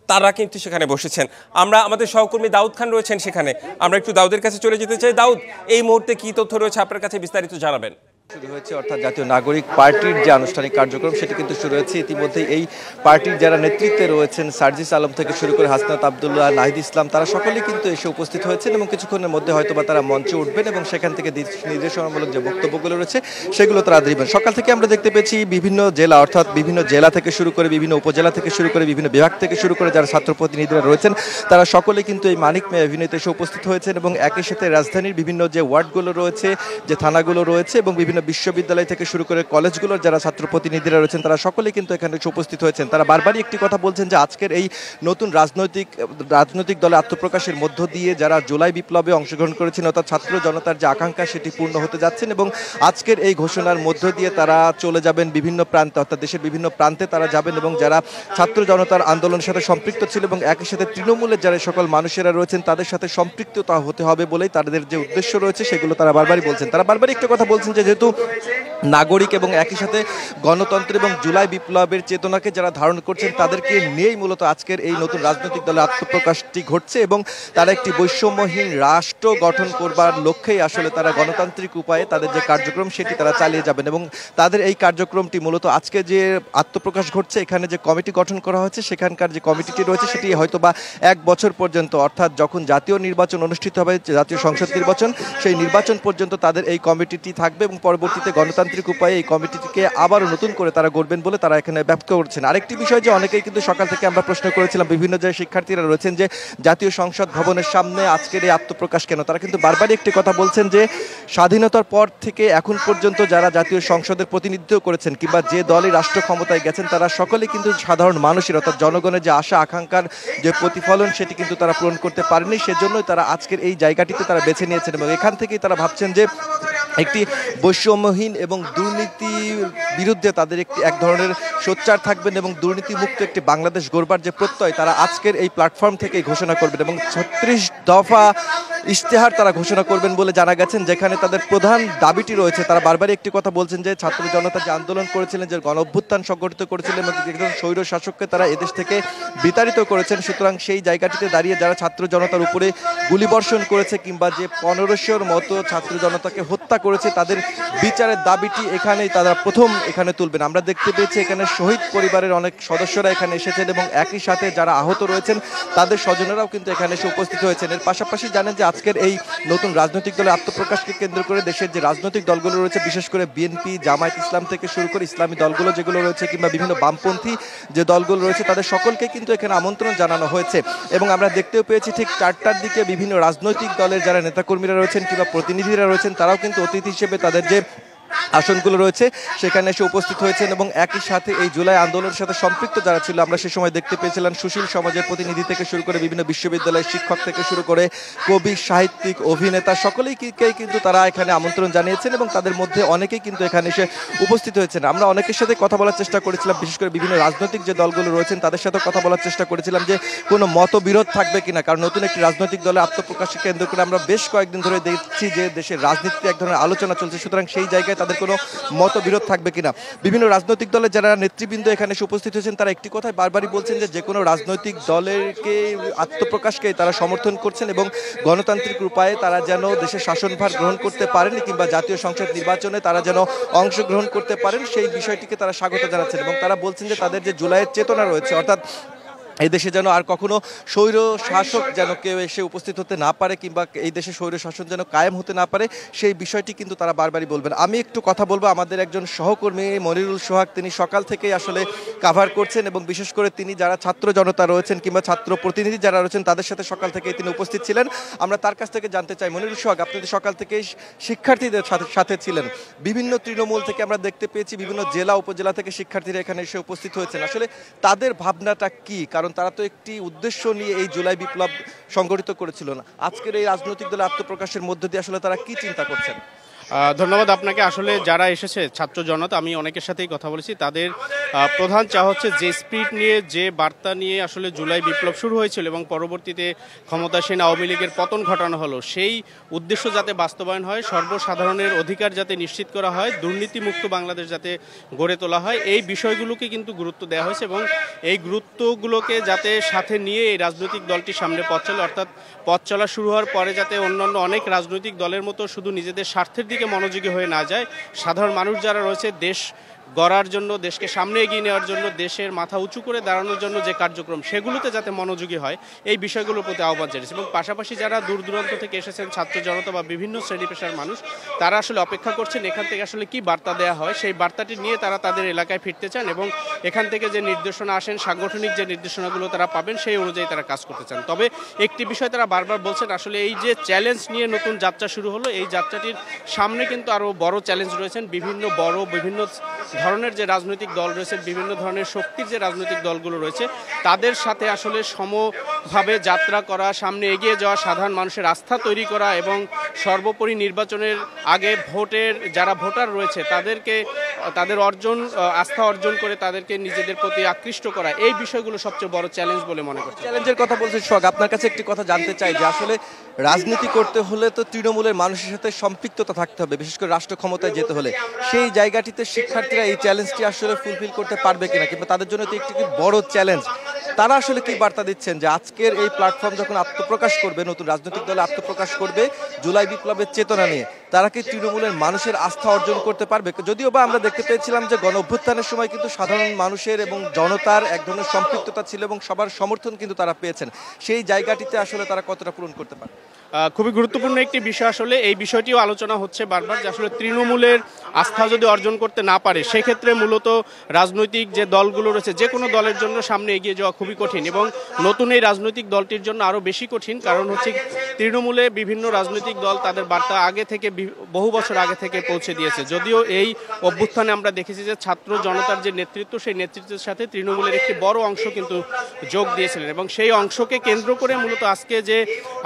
তারা কিন্তু সেখানে বসেছেন। আমরা আমাদের সহকর্মী দাউদ খান রয়েছেন সেখানে, আমরা একটু দাউদের কাছে চলে যেতে চাই। দাউদ, এই মুহূর্তে কী তথ্য রয়েছে আপনার কাছে, বিস্তারিত জানাবেন। শুরু হয়েছে, অর্থাৎ জাতীয় নাগরিক পার্টির যে আনুষ্ঠানিক কার্যক্রম সেটি কিন্তু শুরু হয়েছে। ইতিমধ্যে এই পার্টির যারা নেতৃত্বে রয়েছেন সার্জিস আলম থেকে শুরু করে হাসনাত আবদুল্লাহ, নাহিদ ইসলাম, তারা সকলেই কিন্তু এসে উপস্থিত হয়েছেন এবং কিছুক্ষণের মধ্যে হয়তোবা তারা মঞ্চে উঠবেন এবং সেখান থেকে নির্দেশনামূলক যে বক্তব্যগুলো রয়েছে সেগুলো তারা দিবেন। সকাল থেকে আমরা দেখতে পেয়েছি বিভিন্ন জেলা, অর্থাৎ বিভিন্ন জেলা থেকে শুরু করে বিভিন্ন উপজেলা থেকে শুরু করে বিভিন্ন বিভাগ থেকে শুরু করে যারা ছাত্র প্রতিনিধিরা রয়েছেন তারা সকলে কিন্তু এই মানিক মেয়ে অভিনয়তে এসে উপস্থিত হয়েছেন এবং একই সাথে রাজধানীর বিভিন্ন যে ওয়ার্ডগুলো রয়েছে, যে থানাগুলো রয়েছে এবং বিভিন্ন বিশ্ববিদ্যালয় থেকে শুরু করে কলেজগুলোর যারা ছাত্র প্রতিনিধিরা রয়েছেন তারা সকলেই কিন্তু এখানে উপস্থিত হয়েছেন। তারা বারবারই একটি কথা বলছেন যে আজকের এই নতুন রাজনৈতিক দলে আত্মপ্রকাশের মধ্য দিয়ে যারা জুলাই বিপ্লবে অংশগ্রহণ করেছেন, অর্থাৎ ছাত্র জনতার যে আকাঙ্ক্ষা সেটি পূর্ণ হতে যাচ্ছেন এবং আজকের এই ঘোষণার মধ্য দিয়ে তারা চলে যাবেন বিভিন্ন প্রান্তে, অর্থাৎ দেশের বিভিন্ন প্রান্তে তারা যাবেন এবং যারা ছাত্র জনতার আন্দোলনের সাথে সম্পৃক্ত ছিল এবং একই সাথে তৃণমূলের যারা সকল মানুষেরা রয়েছেন তাদের সাথে সম্পৃক্ততা হতে হবে বলেই তাদের যে উদ্দেশ্য রয়েছে সেগুলো তারা বারবারই বলছেন। তারা বারবারই একটা কথা বলছেন যে যেহেতু নাগরিক এবং একই সাথে গণতন্ত্র এবং জুলাই বিপ্লবের চেতনাকে যারা ধারণ করছেন তাদেরকে নিয়েই মূলত আজকের এই নতুন রাজনৈতিক দলের আত্মপ্রকাশটি ঘটছে এবং তারা একটি বৈষম্যহীন রাষ্ট্র গঠন করবার লক্ষ্যেই আসলে তারা গণতান্ত্রিক উপায়ে তাদের যে কার্যক্রম সেটি তারা চালিয়ে যাবেন এবং তাদের এই কার্যক্রমটি মূলত আজকে যে আত্মপ্রকাশ ঘটছে, এখানে যে কমিটি গঠন করা হয়েছে সেখানকার যে কমিটিটি রয়েছে সেটি হয়তোবা 1 বছর পর্যন্ত, অর্থাৎ যখন জাতীয় নির্বাচন অনুষ্ঠিত হবে, জাতীয় সংসদ নির্বাচন, সেই নির্বাচন পর্যন্ত তাদের এই কমিটিটি থাকবে এবং পরবর্তীতে গণতান্ত্রিক উপায়ে এই কমিটিটিকে আবারও নতুন করে তারা গড়বেন বলে তারা এখানে ব্যক্ত করছেন। আরেকটি বিষয় যে অনেকেই কিন্তু সকাল থেকে আমরা প্রশ্ন করেছিলাম, বিভিন্ন জায়গায় শিক্ষার্থীরা রয়েছেন যে জাতীয় সংসদ ভবনের সামনে আজকের এই আত্মপ্রকাশ কেন, তারা কিন্তু বারবারই একটি কথা বলছেন যে স্বাধীনতার পর থেকে এখন পর্যন্ত যারা জাতীয় সংসদের প্রতিনিধিত্ব করেছেন কিংবা যে দলই রাষ্ট্র ক্ষমতায় গেছেন তারা সকলেই কিন্তু সাধারণ মানুষের, অর্থাৎ জনগণের যে আশা আকাঙ্ক্ষার যে প্রতিফলন সেটি কিন্তু তারা পূরণ করতে পারেনি। সেজন্যই তারা আজকের এই জায়গাটিতে তারা বেছে নিয়েছেন এবং এখান থেকেই তারা ভাবছেন যে একটি বৈষম্যহীন এবং দুর্নীতির বিরুদ্ধে তাদের এক ধরনের সোচ্চার থাকবেন এবং দুর্নীতিমুক্ত একটি বাংলাদেশ গড়বার যে প্রত্যয় তারা আজকের এই প্ল্যাটফর্ম থেকেই ঘোষণা করবেন এবং 36 দফা ইশতেহার তারা ঘোষণা করবেন বলে জানা গেছেন, যেখানে তাদের প্রধান দাবিটি রয়েছে। তারা বারবারই একটি কথা বলছেন যে ছাত্র জনতা যে আন্দোলন করেছিলেন, যে গণ অভ্যুত্থান সংগঠিত করেছিলেন এবং একজন স্বৈর শাসককে তারা এদেশ থেকে বিতাড়িত করেছেন, সুতরাং সেই জায়গাটিতে দাঁড়িয়ে যারা ছাত্র জনতার উপরে গুলিবর্ষণ করেছে কিংবা যে 1500-র মতো ছাত্র জনতাকে হত্যা করেছে তাদের বিচারের দাবিটি এখানেই তারা প্রথম এখানে তুলবেন। আমরা দেখতে পেয়েছি এখানে শহীদ পরিবারের অনেক সদস্যরা এখানে এসেছেন এবং একই সাথে যারা আহত রয়েছেন তাদের স্বজনেরাও কিন্তু এখানে এসে উপস্থিত হয়েছেন। এর পাশাপাশি জানেন যে আজকের এই নতুন রাজনৈতিক দলের আত্মপ্রকাশকে কেন্দ্র করে দেশের যে রাজনৈতিক দলগুলো রয়েছে, বিশেষ করে বিএনপি, জামায়াত ইসলাম থেকে শুরু করে ইসলামী দলগুলো যেগুলো রয়েছে কিংবা বিভিন্ন বামপন্থী যে দলগুলো রয়েছে তাদের সকলকে কিন্তু এখানে আমন্ত্রণ জানানো হয়েছে এবং আমরা দেখতেও পেয়েছি ঠিক 4টার দিকে বিভিন্ন রাজনৈতিক দলের যারা নেতাকর্মীরা রয়েছেন কিংবা প্রতিনিধিরা রয়েছেন তারাও কিন্তু অতিথি হিসেবে তাদের যে আসনগুলো রয়েছে সেখানে এসে উপস্থিত হয়েছেন এবং একই সাথে এই জুলাই আন্দোলনের সাথে সম্পৃক্ত যারা ছিল আমরা সে সময় দেখতে পেয়েছিলাম সুশীল সমাজের প্রতিনিধি থেকে শুরু করে বিভিন্ন বিশ্ববিদ্যালয়ের শিক্ষক থেকে শুরু করে কবি, সাহিত্যিক, অভিনেতা সকলেই কিন্তু তারা এখানে আমন্ত্রণ জানিয়েছেন এবং তাদের মধ্যে অনেকেই কিন্তু এখানে এসে উপস্থিত হয়েছেন। আমরা অনেকের সাথে কথা বলার চেষ্টা করেছিলাম, বিশেষ করে বিভিন্ন রাজনৈতিক যে দলগুলো রয়েছেন তাদের সাথে কথা বলার চেষ্টা করেছিলাম যে কোনো মতবিরোধ থাকবে কিনা, কারণ নতুন একটি রাজনৈতিক দলের আত্মপ্রকাশকে কেন্দ্র করে আমরা বেশ কয়েকদিন ধরে দেখছি যে দেশের রাজনীতিতে এক ধরনের আলোচনা চলছে, সুতরাং সেই জায়গায় তাদের কোনো মতবিরোধ থাকবে কিনা। বিভিন্ন রাজনৈতিক দলের যারা নেতৃবৃন্দ এখানে এসে উপস্থিত হয়েছেন তারা একটি কথাই বারবারই বলছেন যে কোনো রাজনৈতিক দলেরকে আত্মপ্রকাশকে তারা সমর্থন করছেন এবং গণতান্ত্রিক উপায়ে তারা যেন দেশের শাসনভার গ্রহণ করতে পারেন কিংবা জাতীয় সংসদ নির্বাচনে তারা যেন অংশগ্রহণ করতে পারেন সেই বিষয়টিকে তারা স্বাগত জানাচ্ছেন এবং তারা বলছেন যে তাদের যে জুলাইয়ের চেতনা রয়েছে, অর্থাৎ এই দেশে যেন আর কখনো স্বৈর শাসক যেন কেউ এসে উপস্থিত হতে না পারে কিংবা এই দেশে স্বৈর শাসন যেন কায়েম হতে না পারে সেই বিষয়টি কিন্তু তারা বারবারই বলবেন। আমি একটু কথা বলবো আমাদের একজন সহকর্মী মনিরুল সোহাগ, তিনি সকাল থেকেই আসলে কাভার করছেন এবং বিশেষ করে তিনি যারা ছাত্র জনতা রয়েছেন কিংবা ছাত্র প্রতিনিধি যারা রয়েছেন তাদের সাথে সকাল থেকেই তিনি উপস্থিত ছিলেন। আমরা তার কাছ থেকে জানতে চাই, মনিরুল সোহাগ, আপনি সকাল থেকেই শিক্ষার্থীদের সাথে ছিলেন, বিভিন্ন তৃণমূল থেকে আমরা দেখতে পেয়েছি বিভিন্ন জেলা উপজেলা থেকে শিক্ষার্থীরা এখানে এসে উপস্থিত হয়েছেন, আসলে তাদের ভাবনাটা কি? কারণ তারা তো একটি উদ্দেশ্য নিয়ে এই জুলাই বিপ্লব সংগঠিত করেছিল না, আজকের এই রাজনৈতিক দলের আত্মপ্রকাশের মধ্য দিয়ে আসলে তারা কি চিন্তা করছেন? ধন্যবাদ আপনাকে। আসলে যারা এসেছে ছাত্র জনতা, আমি অনেকের সাথেই কথা বলেছি, তাদের প্রধান চাওয়া হচ্ছে যে স্পিরিট নিয়ে, যে বার্তা নিয়ে আসলে জুলাই বিপ্লব শুরু হয়েছিল এবং পরবর্তীতে ক্ষমতাসীন আওয়ামী লীগের পতন ঘটানো হলো, সেই উদ্দেশ্য যাতে বাস্তবায়ন হয়, সর্বসাধারণের অধিকার যাতে নিশ্চিত করা হয়, দুর্নীতিমুক্ত বাংলাদেশ যাতে গড়ে তোলা হয়, এই বিষয়গুলোকে কিন্তু গুরুত্ব দেওয়া হয়েছে এবং এই গুরুত্বগুলোকে যাতে সাথে নিয়ে এই রাজনৈতিক দলটি সামনে পথ চলে, অর্থাৎ পথ চলা শুরু হওয়ার পরে যাতে অন্যান্য অনেক রাজনৈতিক দলের মতো শুধু নিজেদের স্বার্থের দিকে মনোযোগী হয়ে না যায়, সাধারণ মানুষ যারা রয়েছে দেশ গড়ার জন্য, দেশকে সামনে এগিয়ে নেওয়ার জন্য, দেশের মাথা উঁচু করে দাঁড়ানোর জন্য যে কার্যক্রম সেগুলোতে যাতে মনোযোগী হয় এই বিষয়গুলোর প্রতি আহ্বান জানিয়েছে। এবং পাশাপাশি যারা দূর দূরান্ত থেকে এসেছেন, ছাত্র জনতা বা বিভিন্ন শ্রেণী পেশার মানুষ, তারা আসলে অপেক্ষা করছেন এখান থেকে আসলে কি বার্তা দেওয়া হয়, সেই বার্তাটি নিয়ে তারা তাদের এলাকায় ফিরতে চান এবং এখান থেকে যে নির্দেশনা আসেন, সাংগঠনিক যে নির্দেশনাগুলো তারা পাবেন সেই অনুযায়ী তারা কাজ করতে চান। তবে একটি বিষয় তারা বারবার বলছেন, আসলে এই যে চ্যালেঞ্জ নিয়ে নতুন যাত্রা শুরু হলো, এই যাত্রাটির সামনে কিন্তু আরও বড় চ্যালেঞ্জ রয়েছেন। বিভিন্ন ধরনের যে রাজনৈতিক দল রয়েছে, বিভিন্ন ধরনের শক্তির যে রাজনৈতিক দলগুলো রয়েছে, তাদের সাথে আসলে সমভাবে যাত্রা করা, সামনে এগিয়ে যাওয়া, সাধারণ মানুষের আস্থা তৈরি করা এবং সর্বোপরি নির্বাচনের আগে যারা ভোটার রয়েছে তাদের আস্থা অর্জন করে তাদেরকে নিজেদের প্রতি আকৃষ্ট করা, এই বিষয়গুলো সবচেয়ে বড় চ্যালেঞ্জ বলে মনে করছি। চ্যালেঞ্জের কথা বলছেন সোহাগ, আপনার কাছে একটি কথা জানতে চাই যে আসলে রাজনীতি করতে হলে তো তৃণমূলের মানুষের সাথে সম্পৃক্ততা থাকতে হবে, বিশেষ করে রাষ্ট্র ক্ষমতায় যেতে হলে। সেই জায়গাটিতে শিক্ষার্থীরা এই চ্যালেঞ্জটি আসলে ফুলফিল করতে পারবে কিনা, কিংবা তাদের জন্য তো একটি বড় চ্যালেঞ্জ। তারা আসলে কি বার্তা দিচ্ছেন যে আজকের এই প্ল্যাটফর্ম যখন আত্মপ্রকাশ করবে, নতুন রাজনৈতিক দলে আত্মপ্রকাশ করবে জুলাই বিপ্লবের চেতনা নিয়ে, তারা কি তৃণমূলের মানুষের আস্থা অর্জন করতে পারবে? যদিও বা আমরা দেখতে পেয়েছিলাম যে গণ অভ্যুত্থানের সময় কিন্তু সাধারণ মানুষের এবং জনতার এক ধরনের সম্পৃক্ততা ছিল এবং সবার সমর্থন কিন্তু তারা পেয়েছেন। সেই জায়গাটিতে আসলে তারা কতটা পূরণ করতে পারে? খুবই গুরুত্বপূর্ণ একটি বিষয়। আসলে এই বিষয়টিও আলোচনা হচ্ছে বারবার যে আসলে তৃণমূলের আস্থা যদি অর্জন করতে না পারে, সেক্ষেত্রে মূলত রাজনৈতিক যে দলগুলো রয়েছে, যে কোনো দলের জন্য সামনে এগিয়ে যাওয়া খুবই কঠিন এবং নতুন এই রাজনৈতিক দলটির জন্য আরও বেশি কঠিন। কারণ হচ্ছে তৃণমূলে বিভিন্ন রাজনৈতিক দল তাদের বার্তা আগে থেকে, বহু বছর আগে থেকে পৌঁছে দিয়েছে। যদিও এই অভ্যুত্থানে আমরা দেখেছি যে ছাত্র জনতার যে নেতৃত্ব, সেই নেতৃত্বের সাথে তৃণমূলের একটি বড় অংশ কিন্তু যোগ দিয়েছিলেন এবং সেই অংশকে কেন্দ্র করে মূলত আজকে যে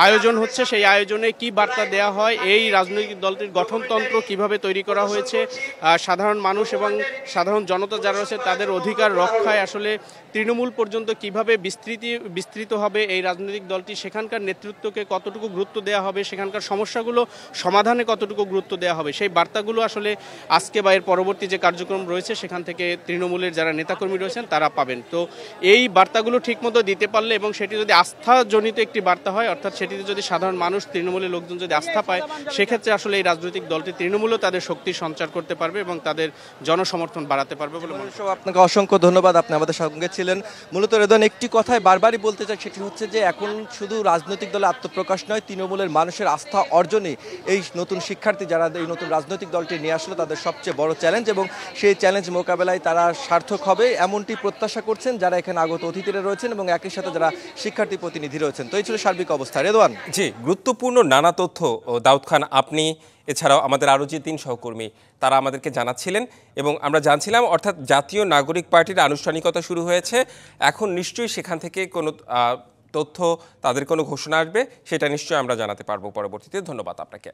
আয়োজন হচ্ছে, সেই আয়োজনে কি বার্তা দেওয়া হয়, এই রাজনৈতিক দলটির গঠনতন্ত্র কিভাবে তৈরি করা হয়েছে, সাধারণ মানুষ এবং সাধারণ জনতা যারা রয়েছে তাদের অধিকার রক্ষায় আসলে তৃণমূল পর্যন্ত কিভাবে বিস্তৃত হবে এই রাজনৈতিক দলটি, সেখানকার নেতৃত্বকে কতটুকু গুরুত্ব দেওয়া হবে, সেখানকার সমস্যাগুলো সমাধানে কতটুকু গুরুত্ব দেওয়া হবে, সেই বার্তাগুলো আসলে আজকে বা এর পরবর্তী যে কার্যক্রম রয়েছে সেখান থেকে তৃণমূলের যারা নেতাকর্মী রয়েছেন তারা পাবেন। তো এই বার্তাগুলো ঠিকমতো দিতে পারলে এবং সেটি যদি আস্থাজনিত একটি বার্তা হয়, অর্থাৎ সেটিতে যদি সাধারণ মানুষ, তৃণমূলের লোকজন যদি আস্থা পায়, সেক্ষেত্রে আসলে এই রাজনৈতিক দলটি তৃণমূলও তাদের শক্তি সঞ্চার করতে পারবে এবং তাদের জনসমর্থন বাড়াতে পারবে বলে মনে করি। আপনাকে অসংখ্য ধন্যবাদ, আপনি আমাদের সঙ্গে ছিলেন। মূলত রেদওয়ান একটি কথাই বারবারই বলতে চাই, সেটি হচ্ছে যে এখন শুধু রাজনৈতিক দলে আত্মপ্রকাশ নয়, তৃণমূলের মানুষের আস্থা অর্জনই এই নতুন শিক্ষার্থী যারা এই নতুন রাজনৈতিক দলটি নিয়ে আসলো তাদের সবচেয়ে বড় চ্যালেঞ্জ এবং সেই চ্যালেঞ্জ মোকাবেলায় তারা সার্থক হবে এমনটি প্রত্যাশা করছেন যারা এখানে আগত অতিথিরা রয়েছেন এবং একই সাথে যারা শিক্ষার্থী প্রতিনিধি রয়েছেন। তো এই ছিল সার্বিক অবস্থা। রেদওয়ান। জি, গুরুত্বপূর্ণ নানা তথ্য দাউদ খান, আপনি এছাড়াও আমাদের আরও যে 3 সহকর্মী তারা আমাদেরকে জানাচ্ছিলেন এবং আমরা জানছিলাম, অর্থাৎ জাতীয় নাগরিক পার্টির আনুষ্ঠানিকতা শুরু হয়েছে। এখন নিশ্চয়ই সেখান থেকে কোনো তথ্য, তাদের কোনো ঘোষণা আসবে, সেটা নিশ্চয়ই আমরা জানাতে পারবো পরবর্তীতে। ধন্যবাদ আপনাকে।